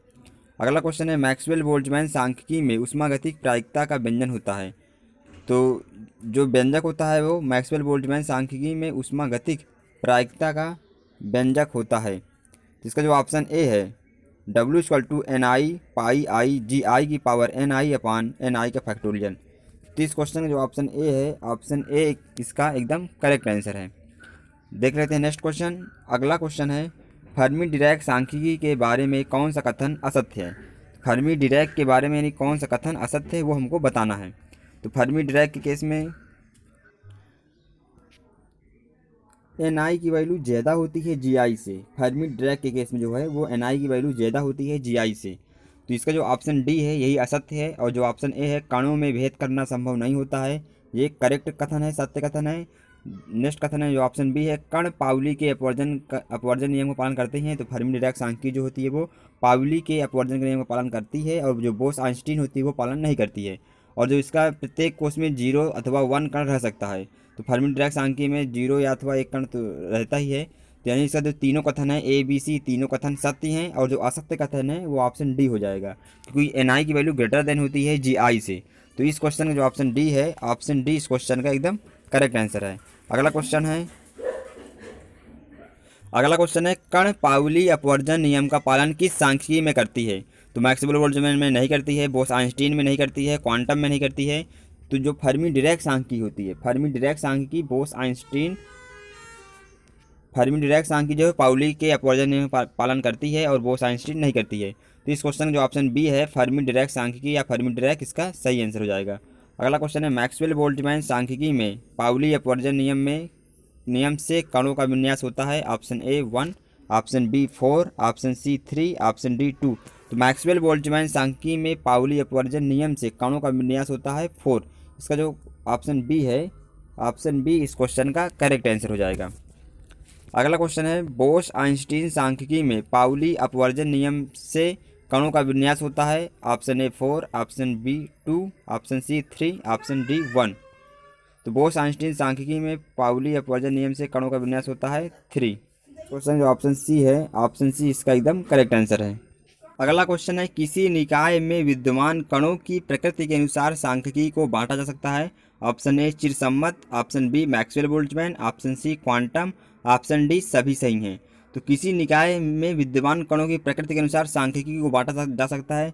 Speaker 1: अगला क्वेश्चन है, मैक्सवेल बोल्ट्जमैन सांख्यिकी में ऊष्मागतिक प्रायिकता का व्यंजन होता है। तो जो व्यंजक होता है वो मैक्सवेल बोल्ट्जमैन सांख्यिकी में ऊष्मागतिक प्रायिकता का व्यंजक होता है। तो इसका जो ऑप्शन ए है W=Ni⁴ की पावर Ni अपान Ni का फैक्टोरियल। तो इस क्वेश्चन का जो ऑप्शन ए है, ऑप्शन ए इसका एकदम करेक्ट आंसर है। देख लेते हैं नेक्स्ट क्वेश्चन। अगला क्वेश्चन है, फर्मी डिराक सांख्यिकी के बारे में कौन सा कथन असत्य है। फर्मी डिराक के बारे में यानी कौन सा कथन असत्य है वो हमको बताना है। तो फर्मी डिराक के केस में Ni की वैल्यू ज़्यादा होती है Gi से। फर्मी डिराक के केस में जो है वो Ni की वैल्यू ज़्यादा होती है Gi से। तो इसका जो ऑप्शन डी है यही असत्य है, और जो ऑप्शन ए है कणों में भेद करना संभव नहीं होता है, ये करेक्ट कथन है, सत्य कथन है। नेक्स्ट कथन है जो ऑप्शन बी है, कण पाउली के अपवर्जन नियम का पालन करते हैं। तो फर्मी डिराक सांख्यिकी जो होती है वो पाउली के अपवर्जन के नियम का पालन करती है, और जो बोस आइंस्टीन होती है वो पालन नहीं करती है। और जो इसका प्रत्येक कोष में 0 अथवा 1 कण रह सकता है। तो फर्मी डिराक सांख्यिकी में 0 या अथवा 1 कण तो रहता ही है। तो यानी इसका जो तीनों कथन है ए बी सी तीनों कथन सत्य हैं, और जो असत्य कथन है वो ऑप्शन डी हो जाएगा, क्योंकि Ni की वैल्यू ग्रेटर देन होती है Gi से। तो इस क्वेश्चन का जो ऑप्शन डी है, ऑप्शन डी इस क्वेश्चन का एकदम करेक्ट आंसर है। अगला क्वेश्चन है, कण पाउली अपवर्जन नियम का पालन किस सांख्यिकी में करती है। तो मैक्सवेल बोल्ट्जमैन में नहीं करती है, बोस आइंस्टीन में नहीं करती है, क्वांटम में नहीं करती है। तो जो फर्मी डिराक सांख्यिकी होती है, फर्मी डिराक सांख्यिकी बोस आइंस्टीन, फर्मी डिराक सांख्यिकी जो है पाउली के अपवर्जन नियम का पालन करती है, और बोस आइंस्टीन नहीं करती है। तो इस क्वेश्चन का जो ऑप्शन बी है फर्मी डिराक सांख्यिकी या फर्मी डिराक, इसका सही आंसर हो जाएगा। अगला क्वेश्चन है, मैक्सवेल बोल्ट्जमैन सांख्यिकी में पाउली अपवर्जन नियम से कणों का विन्यास होता है। Option A 1, option B 4, option C 3, option D 2। तो मैक्सवेल बोल्ट्जमैन सांख्यिकी में पाउली अपवर्जन नियम से कणों का विन्यास होता है 4। इसका जो ऑप्शन बी है, ऑप्शन बी इस क्वेश्चन का करेक्ट आंसर हो जाएगा। अगला क्वेश्चन है, बोस आइंस्टीन सांख्यिकी में पाउली अपवर्जन नियम से कणों का विन्यास होता है। Option A 4, option B 2, option C 3, option D 1। तो बोस आइंस्टीन सांख्यिकी में पाउली अपवर्जन नियम से कणों का विन्यास होता है 3। क्वेश्चन जो ऑप्शन सी है, ऑप्शन सी इसका एकदम करेक्ट आंसर है। अगला क्वेश्चन है, किसी निकाय में विद्यमान कणों की प्रकृति के अनुसार सांख्यिकी को बांटा जा सकता है। ऑप्शन ए चिरसम्मत, option b Maxwell Boltzmann, option c quantum, option D सभी सही हैं। तो किसी निकाय में विद्यमान कणों की प्रकृति के अनुसार सांख्यिकी को बांटा जा सकता है।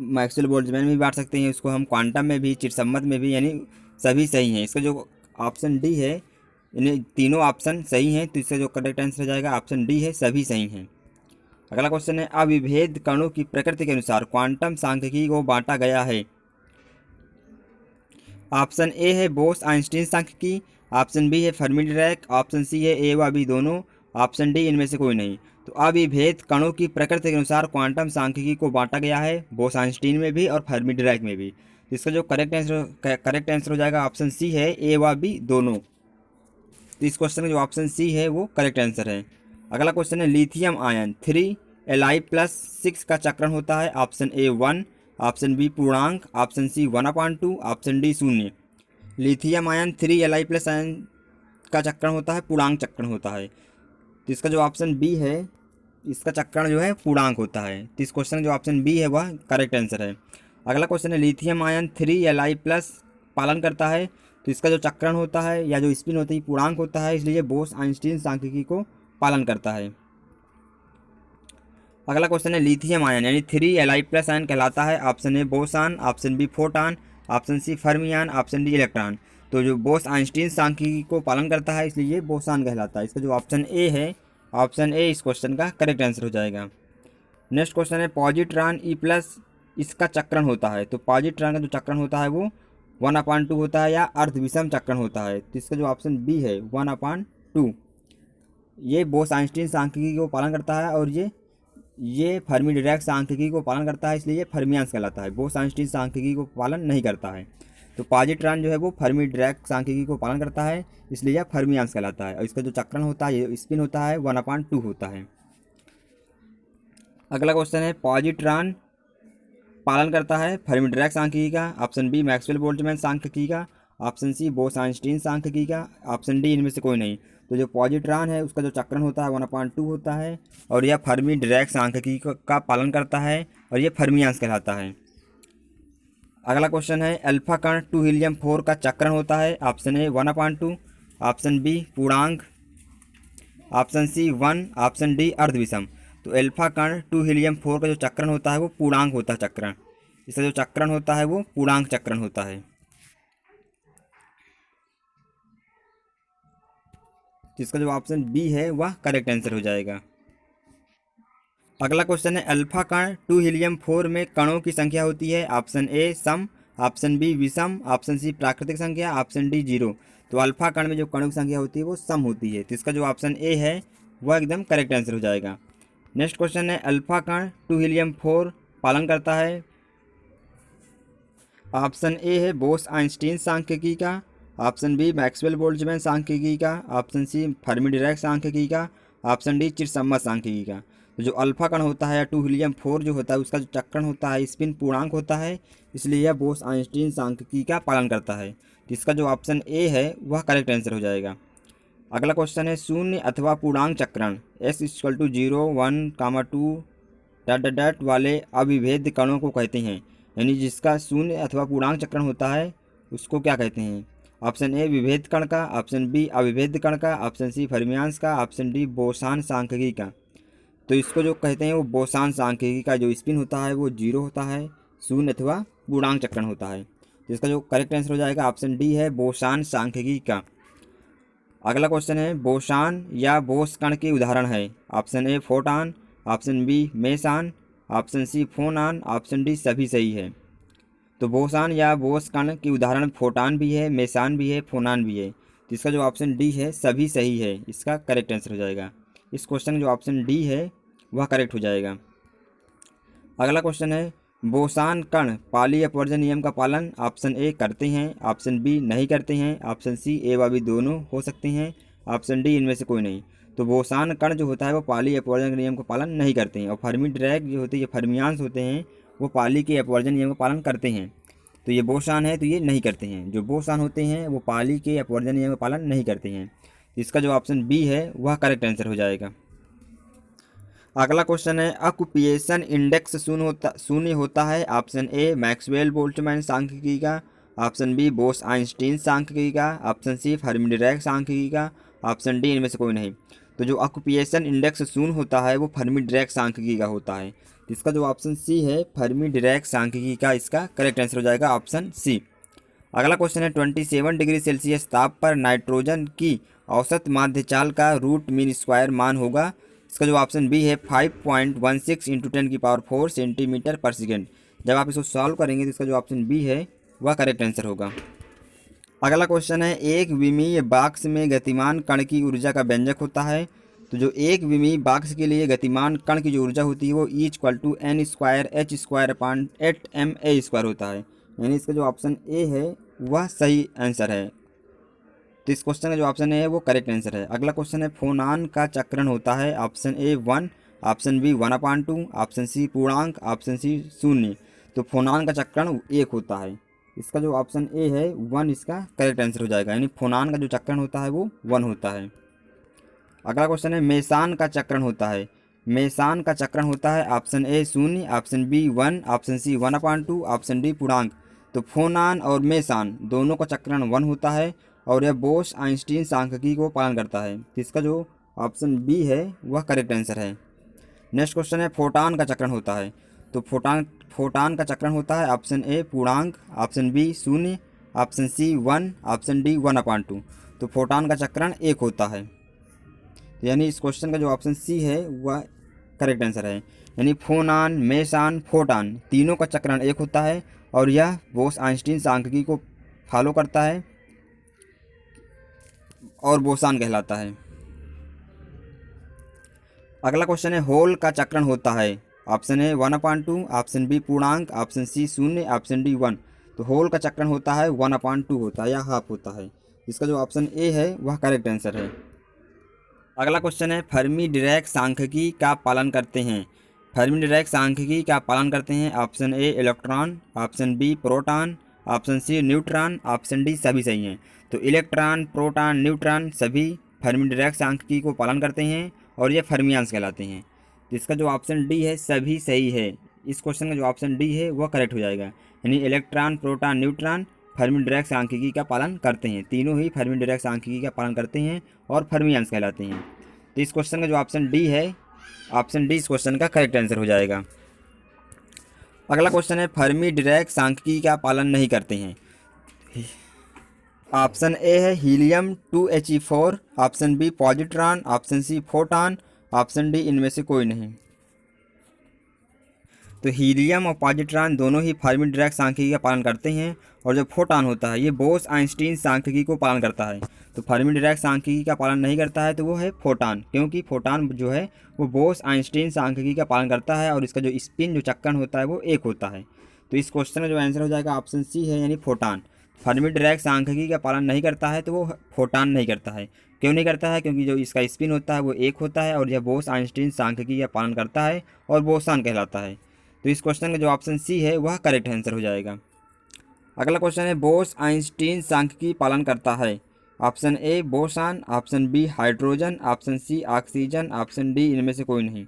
Speaker 1: मैक्सवेल बोल्ट्जमैन में भी बांट सकते हैं उसको हम, क्वांटम में भी, चिरसम्मत में भी, यानी सभी सही हैं। इसका जो ऑप्शन डी है, यानी तीनों ऑप्शन सही हैं, तो इसका जो करेक्ट आंसर हो जाएगा ऑप्शन डी है, सभी सही हैं। अगला क्वेश्चन है, अविभेद कणों की प्रकृति के अनुसार क्वांटम सांख्यिकी को बांटा गया है। ऑप्शन ए है बोस आइंस्टीन सांख्यिकी, ऑप्शन बी है फर्मी डिरैक, ऑप्शन सी है ए व बी दोनों, ऑप्शन डी इनमें से कोई नहीं। तो अविभेद कणों की प्रकृति के अनुसार क्वांटम सांख्यिकी को बांटा गया है बोस आइंस्टीन में भी और फर्मी डिरैक में भी। इसका जो करेक्ट आंसर हो जाएगा ऑप्शन सी है ए व बी दोनों। तो इस क्वेश्चन का जो ऑप्शन सी है वो करेक्ट आंसर है। अगला क्वेश्चन है, लिथियम आयन 3Li+6 का चक्रण होता है। ऑप्शन ए 1, ऑप्शन बी पूर्णांक, ऑप्शन सी 1/2, option D 0। Lithium ion 3Li+ ion का चक्रण होता है, पूर्णांक चक्रण होता है। तो इसका जो ऑप्शन बी है, इसका चक्रण जो है पूर्णांक होता है। तो इस क्वेश्चन का जो ऑप्शन बी है वह करेक्ट आंसर है। अगला क्वेश्चन है, लिथियम आयन 3Li+ पालन करता है। तो इसका जो चक्रण होता है या जो स्पिन होती है पूर्णांक होता है, इसलिए बोस आइंस्टीन सांख्यिकी को पालन करता है। अगला क्वेश्चन है, लिथियम आयन यानी 3Li+ आयन कहलाता है। ऑप्शन ए boson, option B photon, option C fermion, option D electron. तो जो बोस आइंस्टीन सांख्यिकी को पालन करता है इसलिए ये बोसान कहलाता है। इसका जो ऑप्शन ए है, ऑप्शन ए इस क्वेश्चन का करेक्ट आंसर हो जाएगा। नेक्स्ट क्वेश्चन है, पॉजिट्रॉन E+ इसका चक्रण होता है। तो पॉजिट्रॉन का जो चक्रण होता है वो 1/2 होता है या अर्धविषम चक्रण होता है। तो इसका जो ऑप्शन बी है 1/2, ये बोस आइंस्टीन सांख्यिकी को पालन करता है और ये फर्मी डिरैक सांख्यिकी को पालन करता है, इसलिए ये फर्मियांस कहलाता है। बोस आइंस्टीन सांख्यिकी को पालन नहीं करता है। तो पॉजिट्रॉन जो है वो फर्मी डिरैक सांख्यिकी को पालन करता है, इसलिए यह फर्मियांस कहलाता है। और इसका जो चक्रण होता है, ये स्पिन होता है, 1/2 होता है। अगला क्वेश्चन है, पॉजिट्रॉन पालन करता है फर्मी डिरैक सांख्यिकी का। ऑप्शन बी मैक्सवेल बोल्ट्जमैन सांख्यिकी का, ऑप्शन सी बोस आइंस्टीन सांख्यिकी का, ऑप्शन डी इनमें से कोई नहीं। तो जो पॉजिट्रॉन है उसका जो चक्रण होता है 1/2 होता है और यह फर्मी डिरैक सांख्यिकी का पालन करता है और यह फर्मियांस कहलाता है। अगला क्वेश्चन है, अल्फा कण 2 हीलियम 4 का चक्रण होता है। ऑप्शन ए 1/2, ऑप्शन बी पूर्णांक, ऑप्शन सी 1, ऑप्शन डी अर्धविषम। तो अल्फा कण 2 हीलियम 4 का जो चक्रण होता है वो पूर्णांक होता है चक्रण। इसका जो चक्रण होता है वो पूर्णांक चक्रण होता है। जिसका जो ऑप्शन बी है वह करेक्ट आंसर हो जाएगा। अगला क्वेश्चन है, अल्फा कण 2 हीलियम 4 में कणों की संख्या होती है। ऑप्शन ए सम, ऑप्शन बी विषम, ऑप्शन सी प्राकृतिक संख्या, ऑप्शन डी 0। तो अल्फा कण में जो कणों की संख्या होती है वो सम होती है। तो इसका जो ऑप्शन ए है वह एकदम करेक्ट आंसर हो जाएगा। नेक्स्ट क्वेश्चन है, अल्फा कण 2 हीलियम 4 पालन करता है। ऑप्शन ए है बोस आइंस्टीन सांख्यिकी का, ऑप्शन बी मैक्सवेल बोल्ट्जमैन सांख्यिकी का, ऑप्शन सी फर्मी डिरैक सांख्यिकी का, ऑप्शन डी चिरसम्मत सांख्यिकी का। तो जो अल्फा कण होता है या 2 हीलियम 4 जो होता है उसका जो चक्रण होता है स्पिन पूर्णांक होता है, इसलिए यह बोस आइंस्टीन सांख्यिकी का पालन करता है। तो इसका जो ऑप्शन ए है वह करेक्ट आंसर हो जाएगा। अगला क्वेश्चन है, शून्य अथवा पूर्णांक चक्रण x = 0, 1, 2 ... वाले अविभेद्य कणों को कहते हैं। यानी जिसका शून्य अथवा पूर्णांक चक्रण होता है उसको क्या कहते हैं। ऑप्शन ए विभेद कण का, ऑप्शन बी अविभेद्य कण का, ऑप्शन सी फर्मियांस का, ऑप्शन डी बोसान सांख्यिकी का। तो इसको जो कहते हैं वो बोसान सांख्यिकी का जो स्पिन होता है वो 0 होता है, शून्य अथवा पूर्णांक चक्रण होता है। तो इसका जो करेक्ट आंसर हो जाएगा ऑप्शन डी है बोसान सांख्यिकी का। अगला क्वेश्चन है, बोसान या बोस कण के उदाहरण है। Option A photon, option B meson, option C phonon, option D सभी सही है। तो बोसान या बोस कण के उदाहरण फोटान भी है, मेसान भी है, फोनान भी है। तो इसका जो ऑप्शन डी है सभी सही है, इसका करेक्ट आंसर हो जाएगा। इस क्वेश्चन का जो ऑप्शन डी है वह करेक्ट हो जाएगा। अगला क्वेश्चन है, बोसान कण पाली अपवर्जन नियम का पालन ऑप्शन ए करते हैं, ऑप्शन बी नहीं करते हैं, ऑप्शन सी ए व बी दोनों हो सकते हैं, ऑप्शन डी इनमें से कोई नहीं। तो बोसान कण जो होता है वो पाली अपवर्जन के नियम का पालन नहीं करते हैं और फर्मी डिरैक जो होते हैं, ये फर्मियांस होते हैं, वो पाली के अपवर्जन नियम का पालन करते हैं। तो ये बोसान है तो ये नहीं करते हैं। जो बोसान होते हैं वो पाली के अपवर्जन नियम का पालन नहीं करते हैं। इसका जो ऑप्शन बी है वह करेक्ट आंसर हो जाएगा। अगला क्वेश्चन है ऑक्यूपेशन इंडेक्स शून्य होता है। ऑप्शन ए मैक्सवेल बोल्ट्जमैन सांख्यिकी का, ऑप्शन बी बोस आइंस्टीन सांख्यिकी का, ऑप्शन सी फर्मी डिराक सांख्यिकी का, ऑप्शन डी इनमें से कोई नहीं। तो जो ऑक्यूपेशन इंडेक्स शून्य होता है वो फर्मी डिराक सांख्यिकी का होता है। इसका जो ऑप्शन सी है फर्मी डिराक सांख्यिकी का इसका करेक्ट आंसर हो जाएगा ऑप्शन सी। अगला क्वेश्चन है 27 डिग्री सेल्सियस ताप पर नाइट्रोजन की औसत माध्य चाल का रूट मीन स्क्वायर मान होगा। इसका जो ऑप्शन बी है 5.16 इंटू 10⁴ सेंटीमीटर पर सेकेंड। जब आप इसको सॉल्व करेंगे तो इसका जो ऑप्शन बी है वह करेक्ट आंसर होगा। अगला क्वेश्चन है एक विमीय बॉक्स में गतिमान कण की ऊर्जा का व्यंजक होता है। तो जो एक विमीय बॉक्स के लिए गतिमान कण की जो ऊर्जा होती है वो E=n²h²/8ma² होता है, यानी इसका जो ऑप्शन ए है वह सही आंसर है। तो इस क्वेश्चन का जो ऑप्शन है वो करेक्ट आंसर है। अगला क्वेश्चन है फोनान का चक्रण होता है। Option A 1, option B 1/2, option C पूर्णांक, ऑप्शन सी शून्य। तो फोनान का चक्रण 1 होता है। इसका जो ऑप्शन ए है 1 इसका करेक्ट आंसर हो जाएगा, यानी फोनान का जो चक्रण होता है वो 1 होता है। अगला क्वेश्चन है मेसान का चक्रण होता है। मेसान का चक्रण होता है option A 0, option B 1, option C 1/2, option D पूर्णांक। तो फोनान और मेसान दोनों का चक्रण 1 होता है और यह बोस आइंस्टीन सांख्यिकी को पालन करता है। इसका जो ऑप्शन बी है वह करेक्ट आंसर है। नेक्स्ट क्वेश्चन है फोटान का चक्रण होता है। तो फोटान का चक्रण होता है ऑप्शन ए पूर्णांक, option B 0, option C 1, option D 1/2। तो फोटान का चक्रण 1 होता है, यानी इस क्वेश्चन का जो ऑप्शन सी है वह करेक्ट आंसर है। यानी फोनान, मेसान, फोटान तीनों का चक्रण 1 होता है और यह बोस आइंस्टीन सांख्यिकी को फॉलो करता है और बोसान कहलाता है। अगला क्वेश्चन है होल का चक्रण होता है। ऑप्शन ए 1/2, ऑप्शन बी पूर्णांक, ऑप्शन सी 0, ऑप्शन डी 1। तो होल का चक्रण होता है 1/2 होता है या हाफ होता है। इसका जो ऑप्शन ए है वह करेक्ट आंसर है। अगला क्वेश्चन है फर्मी डिराक सांख्यिकी का पालन करते हैं। फर्मी डिराक सांख्यिकी का पालन करते हैं। Option A electron, option B proton, option C neutron, option D सभी सही हैं। तो इलेक्ट्रॉन, प्रोटॉन, न्यूट्रॉन सभी फर्मी डिराक सांख्यिकी को पालन करते हैं और ये फर्मियांस कहलाते हैं। तो इसका जो ऑप्शन डी है सभी सही है। इस क्वेश्चन का जो ऑप्शन डी है वह करेक्ट हो जाएगा, यानी electron, proton, neutron Fermi Dirac सांख्यिकी का पालन करते हैं। तीनों ही फर्मी डिराक सांख्यिकी का पालन करते हैं और फर्मियांस कहलाते हैं। तो इस क्वेश्चन का जो ऑप्शन डी है, ऑप्शन डी इस क्वेश्चन का करेक्ट आंसर हो जाएगा। अगला क्वेश्चन है फर्मी डिराक सांख्यिकी का पालन नहीं करते हैं। ऑप्शन ए है helium 2He4, option B positron, option C photon, option D इनमें से कोई नहीं। तो हीलियम और पॉजिट्रॉन दोनों ही फर्मी डिराक सांख्यिकी का पालन करते हैं और जो फोटॉन होता है ये बोस आइंस्टीन सांख्यिकी को पालन करता है। तो फर्मी डिराक सांख्यिकी का पालन नहीं करता है तो वो है फोटॉन, क्योंकि फोटॉन जो है वो बोस आइंस्टीन सांख्यिकी का पालन करता है और इसका जो स्पिन जो चक्रण होता है वो 1 होता है। तो इस क्वेश्चन का जो आंसर हो जाएगा ऑप्शन सी है, यानी फोटॉन। फर्मी डिराक सांख्यिकी का पालन नहीं करता है तो वो फोटॉन नहीं करता है। क्यों नहीं करता है? क्योंकि जो इसका स्पिन होता है वो 1 होता है और यह बोस आइंस्टीन सांख्यिकी का पालन करता है और बोसान कहलाता है। तो इस क्वेश्चन का जो ऑप्शन सी है वह करेक्ट आंसर हो जाएगा। अगला क्वेश्चन है बोस आइंस्टीन सांख्यिकी पालन करता है। ऑप्शन ए boson, option B hydrogen, option C oxygen, option D इनमें से कोई नहीं।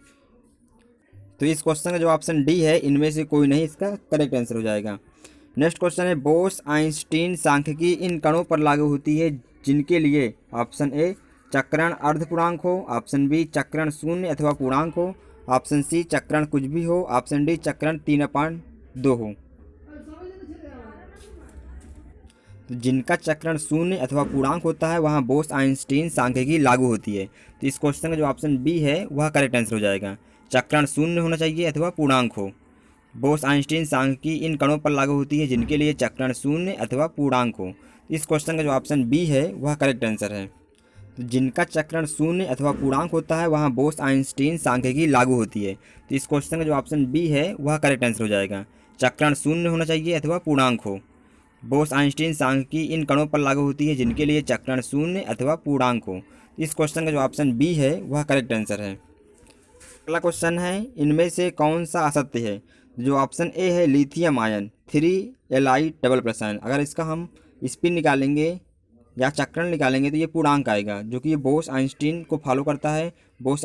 Speaker 1: तो इस क्वेश्चन का जो ऑप्शन डी है इनमें से कोई नहीं इसका करेक्ट आंसर हो जाएगा। नेक्स्ट क्वेश्चन है बोस आइंस्टीन सांख्यिकी इन कणों पर लागू होती है जिनके लिए ऑप्शन ए चक्रण अर्धपूर्णांक हो, ऑप्शन बी चक्रण शून्य अथवा पूर्णांक हो, ऑप्शन सी चक्रण कुछ भी हो, ऑप्शन डी चक्रण 3/2 हो। तो जिनका चक्रण शून्य अथवा पूर्णांक होता है वहाँ बोस आइंस्टीन सांख्यिकी लागू होती है। तो इस क्वेश्चन का जो ऑप्शन बी है वह करेक्ट आंसर हो जाएगा। चक्रण शून्य होना चाहिए अथवा पूर्णांक हो। बोस आइंस्टीन सांख्यिकी इन कणों पर लागू होती है जिनके लिए चक्रण शून्य अथवा पूर्णांक हो। इस क्वेश्चन का जो ऑप्शन बी है वह करेक्ट आंसर है। तो जिनका चक्रण शून्य अथवा पूर्णांक होता है वहाँ बोस आइंस्टीन सांख्यिकी लागू होती है। तो इस क्वेश्चन का जो ऑप्शन बी है वह करेक्ट आंसर हो जाएगा। चक्रण शून्य होना चाहिए अथवा पूर्णांक हो। बोस आइंस्टीन सांख्यिकी इन कणों पर लागू होती है जिनके लिए चक्रण शून्य अथवा पूर्णांक हो। इस क्वेश्चन का जो ऑप्शन बी है वह करेक्ट आंसर है। अगला क्वेश्चन है इनमें से कौन सा असत्य है। जो ऑप्शन ए है लिथियम आयन 3Li++। अगर इसका हम स्पिन निकालेंगे या चक्रण निकालेंगे तो ये पूर्णांक आएगा, जो कि ये बोस आइंस्टीन को फॉलो करता है। बोस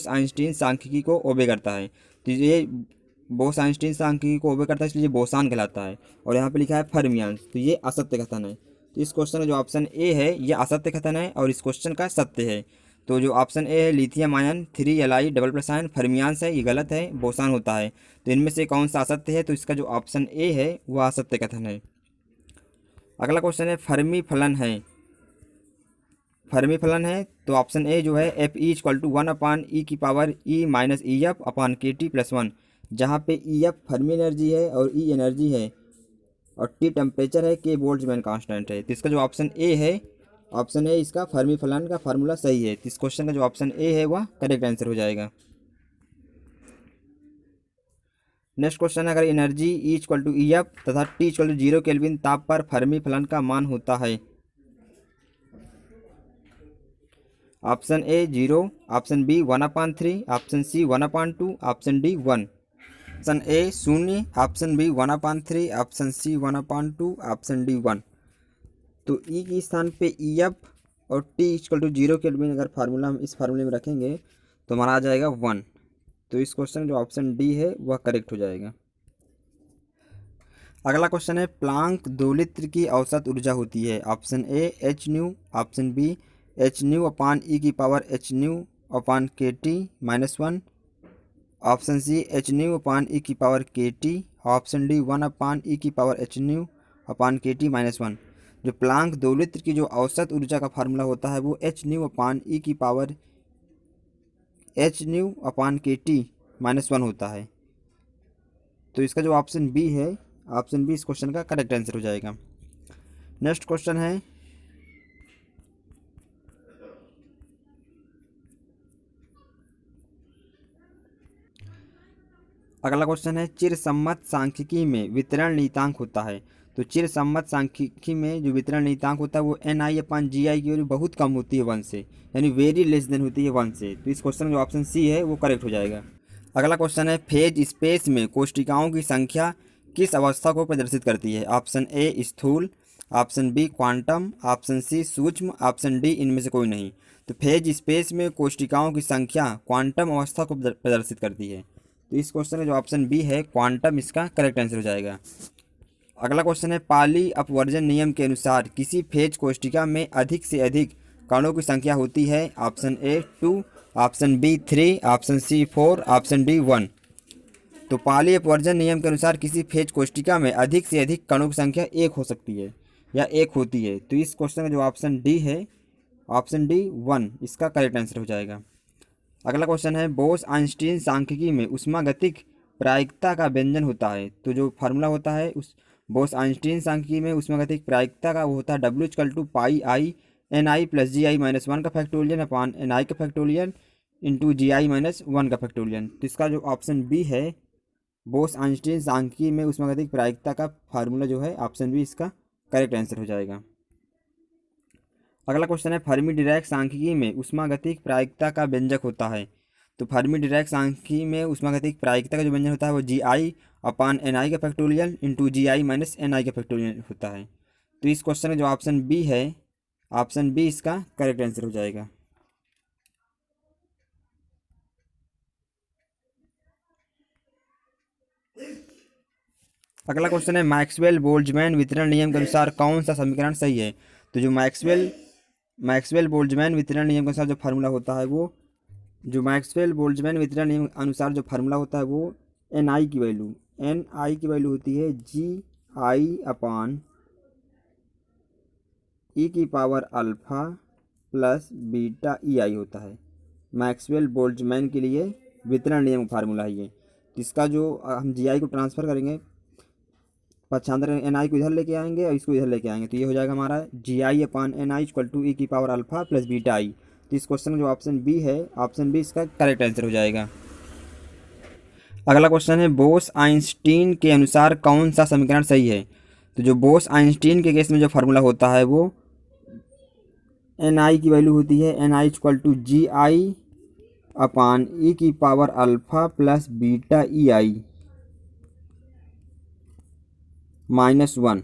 Speaker 1: आइंस्टीन सांख्यिकी को ओबे करता है। तो ये बोस आइंस्टीन सांख्यिकी को ओबे करता है, इसलिए ये बोसान कहलाता है। और यहाँ पे लिखा है फर्मियान, तो ये असत्य कथन है। तो इस क्वेश्चन का जो ऑप्शन ए है ये असत्य कथन है और इस क्वेश्चन का सत्य है। तो जो ऑप्शन ए है lithium ion 3Li double plus ion fermions है, ये गलत है, बोसान होता है। तो इनमें से कौन सा असत्य है? तो इसका जो ऑप्शन ए है वह असत्य कथन है। अगला क्वेश्चन है फर्मी फलन है। फर्मी फलन है तो ऑप्शन ए जो है F E equal to 1/e⁻⁸ जहाँ पे ई एफ फर्मी एनर्जी है और ई एनर्जी है और टी टेम्परेचर है, के बोल्ट्जमैन कांस्टेंट है। तो इसका जो ऑप्शन ए है, ऑप्शन ए इसका फर्मी फलन का फार्मूला सही है। तो इस क्वेश्चन का जो ऑप्शन ए है वह करेक्ट आंसर हो जाएगा। नेक्स्ट क्वेश्चन है अगर energy E equal to E F तथा टी इक्वल टू 0 केल्विन ताप पर फर्मी फलन का मान होता है। Option A 0, option B 1/3, option C 1/2, option D 1। Option A 0, option B 1/3, option C 1/2, option D 1। तो ई के स्थान पे ई एफ और टी इक्वल टू 0 केल्विन अगर फार्मूला हम इस फार्मूले में रखेंगे तो हमारा आ जाएगा 1। तो इस क्वेश्चन जो ऑप्शन डी है वह करेक्ट हो जाएगा। अगला क्वेश्चन है प्लांक दोलित्र की औसत ऊर्जा होती है। Option a h nu, option b h nu upon e की power h nu upon k T -1, option c h nu upon e की पावर के टी, ऑप्शन डी 1/e की power h nu upon k T -1। जो प्लांक दोलित्र की जो औसत ऊर्जा का फार्मूला होता है वो एच न्यू अपान ई की power h nu upon k T -1 होता है। तो इसका जो ऑप्शन बी है, ऑप्शन बी इस क्वेश्चन का करेक्ट आंसर हो जाएगा। नेक्स्ट क्वेश्चन है अगला क्वेश्चन है चिरसम्मत सांख्यिकी में वितरण नियतांक होता है। तो चिरसम्मत सांख्यिकी में जो वितरण नियतांक होता है वो Ni/Gi की वैल्यू बहुत कम होती है 1 से, यानी वेरी लेस देन होती है 1 से। तो इस क्वेश्चन में जो ऑप्शन सी है वो करेक्ट हो जाएगा। अगला क्वेश्चन है फेज स्पेस में कोशिकाओं की संख्या किस अवस्था को प्रदर्शित करती है। ऑप्शन ए स्थूल, option B quantum, option C सूक्ष्म, ऑप्शन डी इनमें से कोई नहीं। तो फेज स्पेस में कोशिकाओं की संख्या क्वांटम अवस्था को प्रदर्शित करती है। तो इस क्वेश्चन का जो ऑप्शन बी है क्वांटम इसका करेक्ट आंसर हो जाएगा। अगला क्वेश्चन है पाली अपवर्जन नियम के अनुसार किसी फेज कोशिका में अधिक से अधिक कणों की संख्या होती है। Option A 2, option B 3, option C 4, option D 1। तो पाली अपवर्जन नियम के अनुसार किसी फेज कोशिका में अधिक से अधिक कणों की संख्या 1 हो सकती है या 1 होती है। तो इस क्वेश्चन का जो ऑप्शन डी है, ऑप्शन डी 1 इसका करेक्ट आंसर हो जाएगा। अगला क्वेश्चन है बोस आइंस्टीन सांख्यिकी में ऊष्मागतिक प्रायिकता का व्यंजन होता है। तो जो फार्मूला होता है उस बोस आइंस्टीन सांख्यिकी में ऊष्मागतिक प्रायिकता का वो होता है W = πi/Ni + Gi-1 का फैक्टोरियल अपान Ni का फैक्टोरियल इंटू Gi-1 का फैक्टोरियल। तो इसका जो ऑप्शन बी है बोस आइंस्टीन सांख्यिकी में ऊष्मागतिक प्रायिकता का फार्मूला जो है ऑप्शन बी इसका करेक्ट आंसर हो जाएगा। अगला क्वेश्चन है फर्मी डिरैक सांख्यिकी में ऊष्मागतिक प्रायिकता का व्यंजक होता है। तो फर्मी डिरैक सांख्यिकी में ऊष्मागतिक प्रायिकता का जो व्यंजन होता है वो Gi/Ni का फैक्टोरियल इंटू Gi-Ni का फैक्टोरियल होता है। तो इस क्वेश्चन का जो ऑप्शन बी है, ऑप्शन बी इसका करेक्ट आंसर हो जाएगा। अगला क्वेश्चन है मैक्सवेल बोल्ट्जमैन वितरण नियम के अनुसार कौन सा समीकरण सही है। तो जो मैक्सवेल बोल्ट्जमैन वितरण नियम के अनुसार जो फार्मूला होता है वो मैक्सवेल बोल्ट्जमैन वितरण नियम अनुसार जो फार्मूला होता है वो Ni की वैल्यू होती है Gi/e की power alpha plus beta EI होता है। मैक्सवेल बोल्ट्जमैन के लिए वितरण नियम फार्मूला है ये। इसका जो हम Gi को ट्रांसफ़र करेंगे, पक्षांतर Ni को इधर लेके आएंगे और इसको इधर लेके आएंगे, तो ये हो जाएगा हमारा Gi/Ni = e की power alpha plus beta I। तो इस क्वेश्चन का जो ऑप्शन बी है, ऑप्शन बी इसका करेक्ट आंसर हो जाएगा। अगला क्वेश्चन है बोस आइंस्टीन के अनुसार कौन सा समीकरण सही है। तो जो बोस आइंस्टीन के केस में जो फार्मूला होता है वो Ni की वैल्यू होती है Ni = Gi/e की power alpha plus beta EI -1।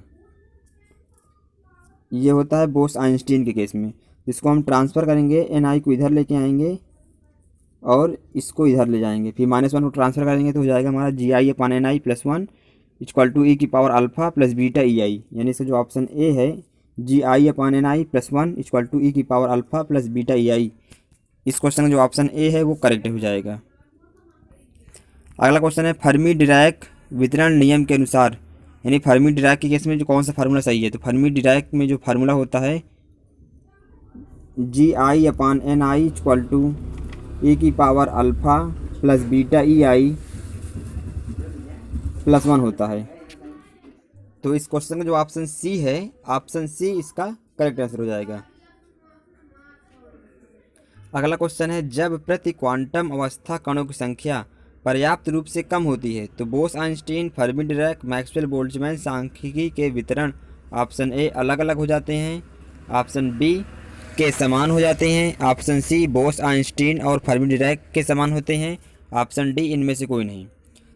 Speaker 1: ये होता है बोस आइंस्टीन के केस में। इसको हम ट्रांसफ़र करेंगे, एन आई को इधर लेके आएंगे और इसको इधर ले जाएंगे, फिर -1 को ट्रांसफ़र करेंगे तो हो जाएगा हमारा G i upon n i plus 1 equal to e की power alpha plus beta e i. यानी इसका जो ऑप्शन ए है G i upon n i plus 1 equal to e की power alpha plus beta e i, इस क्वेश्चन का जो ऑप्शन ए है वो करेक्ट हो जाएगा। अगला क्वेश्चन है फर्मी डिराक वितरण नियम के अनुसार, यानी फर्मी डिराक के केस में जो कौन सा फार्मूला सही है। तो फर्मी डिराक में जो फार्मूला होता है G i upon n i equal to e की power alpha plus beta e i plus 1 होता है। तो इस क्वेश्चन का जो ऑप्शन सी है, ऑप्शन सी इसका करेक्ट आंसर हो जाएगा। अगला क्वेश्चन है जब प्रति क्वांटम अवस्था कणों की संख्या पर्याप्त रूप से कम होती है तो Bose Einstein Fermi Dirac Maxwell Boltzmann सांख्यिकी के वितरण ऑप्शन ए अलग अलग हो जाते हैं, ऑप्शन बी के समान हो जाते हैं, ऑप्शन सी बोस आइंस्टीन और फर्मी डिराक के समान होते हैं, ऑप्शन डी इनमें से कोई नहीं।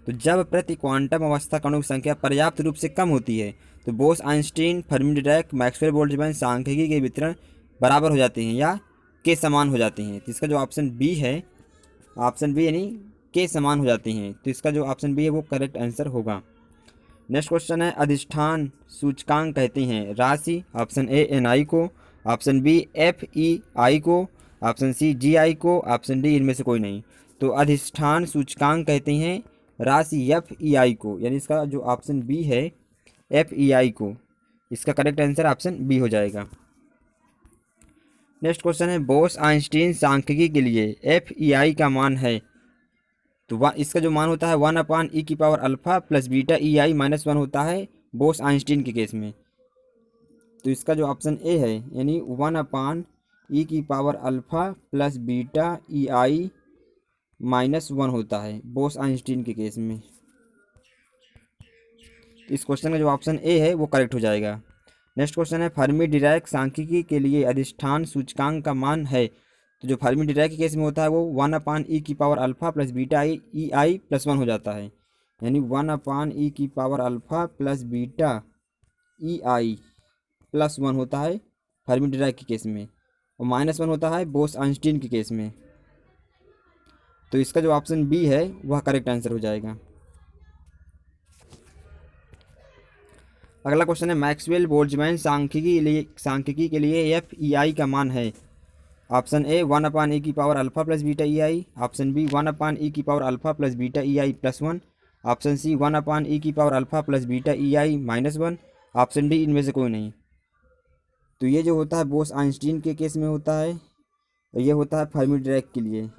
Speaker 1: तो जब प्रति क्वांटम अवस्था कणों की संख्या पर्याप्त रूप से कम होती है तो Bose Einstein Fermi Dirac Maxwell Boltzmann सांख्यिकी के वितरण बराबर हो जाते हैं या के समान हो जाते हैं। तो इसका जो ऑप्शन बी है, ऑप्शन बी यानी के समान हो जाते हैं, तो इसका जो ऑप्शन बी है वो करेक्ट आंसर होगा। नेक्स्ट क्वेश्चन है अधिष्ठान सूचकांक कहते हैं राशि, ऑप्शन ए एन आई को, ऑप्शन बी एफ ई आई को, ऑप्शन सी जी आई को, ऑप्शन डी इनमें से कोई नहीं। तो अधिष्ठान सूचकांक कहते हैं राशि एफ ई आई को, यानी इसका जो ऑप्शन बी है एफ ई आई को, इसका करेक्ट आंसर ऑप्शन बी हो जाएगा। नेक्स्ट क्वेश्चन है बोस आइंस्टीन सांख्यिकी के लिए एफ ई आई का मान है, तो इसका जो मान होता है 1 अपान ई की power alpha plus beta e i -1 होता है बोस आइंस्टीन के केस में। तो इसका जो ऑप्शन ए है यानी 1 अपान ई की power alpha plus beta e i -1 होता है बोस आइंस्टीन के केस में। तो इस क्वेश्चन का जो ऑप्शन ए है वो करेक्ट हो जाएगा। नेक्स्ट क्वेश्चन है फर्मी डिराक सांख्यिकी के लिए अधिष्ठान सूचकांक का मान है, तो जो फर्मी डिराक के केस में होता है वो 1 अपान ई की power alpha plus beta e i plus 1 हो जाता है, यानी 1 अपान ई की power alpha plus beta e i plus 1 होता है फर्मी डिराक के केस में, और -1 होता है बोस आइंस्टीन के केस में। तो इसका जो ऑप्शन बी है वह करेक्ट आंसर हो जाएगा। अगला क्वेश्चन है मैक्सवेल बोल्ट्जमैन सांख्यिकी के लिए एफ ई आई का मान है, ऑप्शन ए 1 अपान ई की power alpha plus beta e i, option B 1 upon e की power alpha plus beta e i plus 1, option C 1 upon e की power alpha plus beta e i -1, option D इनमें से कोई नहीं। तो ये जो होता है बोस आइंस्टीन के केस में होता है और ये होता है फर्मी डिराक के लिए।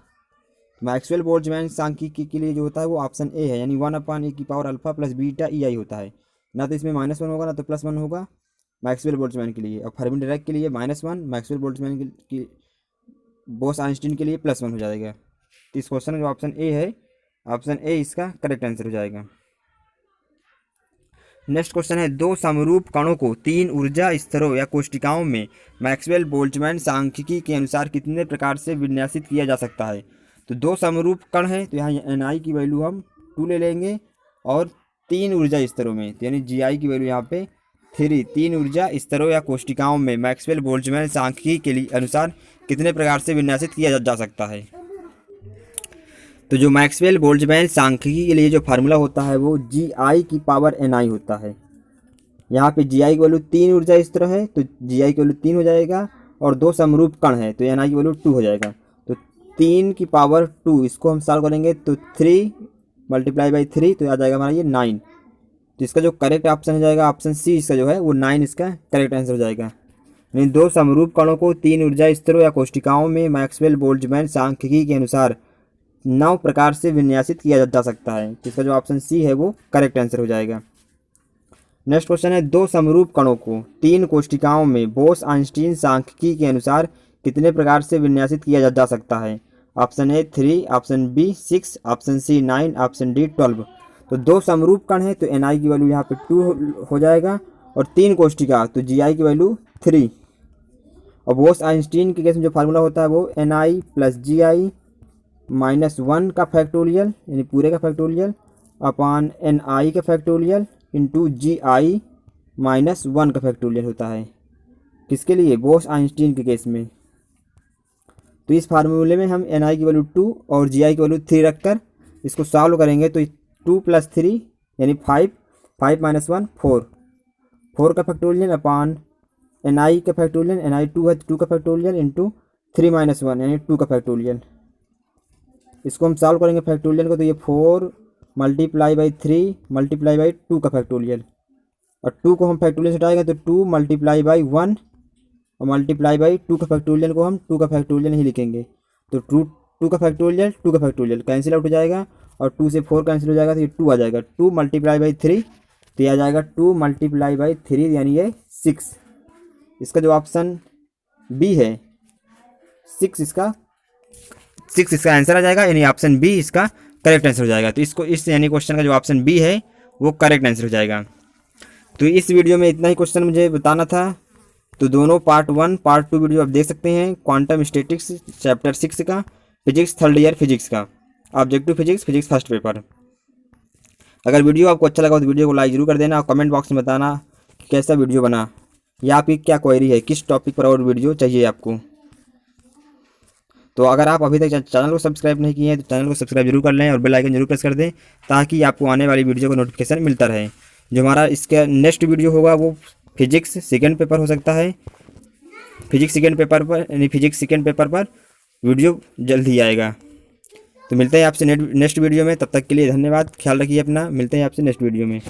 Speaker 1: मैक्सवेल बोल्ट्जमैन सांख्यिकी के लिए जो होता है वो ऑप्शन ए है, यानी 1 अपान ई की power alpha plus beta e i होता है। ना तो इसमें -1 होगा ना तो +1 होगा मैक्सवेल बोल्ट्जमैन के लिए, और फर्मी डिराक के लिए -1, मैक्सवेल बोल्ट्जमैन की बोस आइंस्टीन के लिए +1 हो जाएगा। तो इस क्वेश्चन का जो ऑप्शन ए है, ऑप्शन ए इसका करेक्ट आंसर हो जाएगा। नेक्स्ट क्वेश्चन है दो समरूप कणों को 3 ऊर्जा स्तरों या कोष्टिकाओं में मैक्सवेल बोल्ट्जमैन सांख्यिकी के अनुसार कितने प्रकार से विन्यासित किया जा सकता है। तो 2 समरूप कण हैं, तो यहाँ एन आई की वैल्यू हम 2 ले लेंगे, और 3 ऊर्जा स्तरों में, तो यानी जी आई की वैल्यू यहाँ पे 3 ऊर्जा स्तरों या कोष्टिकाओं में मैक्सवेल बोल्ट्जमैन सांख्यिकी के लिए अनुसार कितने प्रकार से विन्यासित किया जा सकता है। तो जो मैक्सवेल बोल्ट्जमैन सांख्यिकी के लिए जो फार्मूला होता है वो जी आई की पावर एन आई होता है। यहाँ पे जी आई की वैल्यू 3 ऊर्जा स्तर है तो जी आई की वैल्यू 3 हो जाएगा, और 2 समरूप कण है तो एन आई की वैल्यू 2 हो जाएगा। तो 3 की पावर 2 इसको हम सॉल्व करेंगे तो 3 × 3 तो आ जाएगा हमारा ये 9। तो इसका जो करेक्ट ऑप्शन हो जाएगा ऑप्शन सी, इसका जो है वो 9 इसका करेक्ट आंसर हो जाएगा। यानी 2 समरूप कणों को 3 ऊर्जा स्तरों या कोष्टिकाओं में मैक्सवेल बोल्ट्जमैन सांख्यिकी के अनुसार 9 प्रकार से विन्यासित किया जा सकता है। तो इसका जो ऑप्शन सी है वो करेक्ट आंसर हो जाएगा। नेक्स्ट क्वेश्चन है 2 समरूप कणों को 3 कोष्टिकाओं में बोस आइंस्टीन सांख्यिकी के अनुसार कितने प्रकार से विन्यासित किया जा सकता है। Option A 3, option B 6, option C 9, option D 12। तो 2 समरूप कण है तो एन आई की वैल्यू यहाँ पे 2 हो जाएगा, और 3 कोष्टिका तो जी आई की वैल्यू 3। और बोस आइंस्टीन के केस में जो फार्मूला होता है वो एन आई प्लस जी आई -1 का फैक्टोरियल यानी पूरे का फैक्टोरियल अपान एन आई का फैक्टोरियल इंटू जी आई -1 का फैक्टोरियल होता है। किसके लिए, बोस आइंस्टीन के केस में। तो इस फार्मूले में हम एन आई की वैल्यू 2 और जी आई की वैल्यू 3 रखकर इसको सॉल्व करेंगे तो 2 + 3 यानी 5, 5 - 1 4, 4 का फैक्टोरियल अपान एन आई का फैक्टोरियल, एन आई 2 है 2 का फैक्टोरियल इंटू 3 - 1 यानी 2 का फैक्टोरियल। इसको हम सॉल्व करेंगे फैक्टोरियल को तो ये 4 × 3 × 2 का फैक्टोरियल, और 2 को हम फैक्टोरियल से हटाएंगे तो 2 × 1 और मल्टीप्लाई बाई 2 का फैक्टोरियल को हम 2 का फैक्टोरियल ही लिखेंगे। तो 2 का फैक्टोरियल 2 का फैक्टोरियल कैंसिल आउट हो जाएगा और 2 से 4 कैंसिल हो जाएगा तो ये 2 आ जाएगा। 2 × 3 तो ये आ जाएगा 2 × 3 यानी ये 6। इसका जो ऑप्शन बी है 6 इसका आंसर आ जाएगा, यानी ऑप्शन बी इसका करेक्ट आंसर हो जाएगा। तो इसको इस यानी क्वेश्चन का जो ऑप्शन बी है वो करेक्ट आंसर हो जाएगा। तो इस वीडियो में इतना ही क्वेश्चन मुझे बताना था। तो दोनों पार्ट 1 पार्ट 2 वीडियो आप देख सकते हैं, क्वांटम स्टैटिक्स चैप्टर 6 का, फिजिक्स 3rd ईयर फिजिक्स का, objective physics, physics first paper. अगर वीडियो आपको अच्छा लगा तो वीडियो को लाइक जरूर कर देना और कमेंट बॉक्स में बताना कि कैसा वीडियो बना या आपकी क्या क्वेरी है, किस टॉपिक पर और वीडियो चाहिए आपको। तो अगर आप अभी तक चैनल को सब्सक्राइब नहीं किए हैं तो चैनल को सब्सक्राइब जरूर कर लें और बेल आइकन जरूर प्रेस कर दें ताकि आपको आने वाली वीडियो का नोटिफिकेशन मिलता रहे। जो हमारा इसका नेक्स्ट वीडियो होगा वो फिजिक्स सेकेंड पेपर हो सकता है, फिजिक्स सेकेंड पेपर पर, यानी फिजिक्स सेकेंड पेपर पर वीडियो जल्द ही आएगा। तो मिलते हैं आपसे नेक्स्ट वीडियो में, तब तक के लिए धन्यवाद, ख्याल रखिए अपना, मिलते हैं आपसे नेक्स्ट वीडियो में।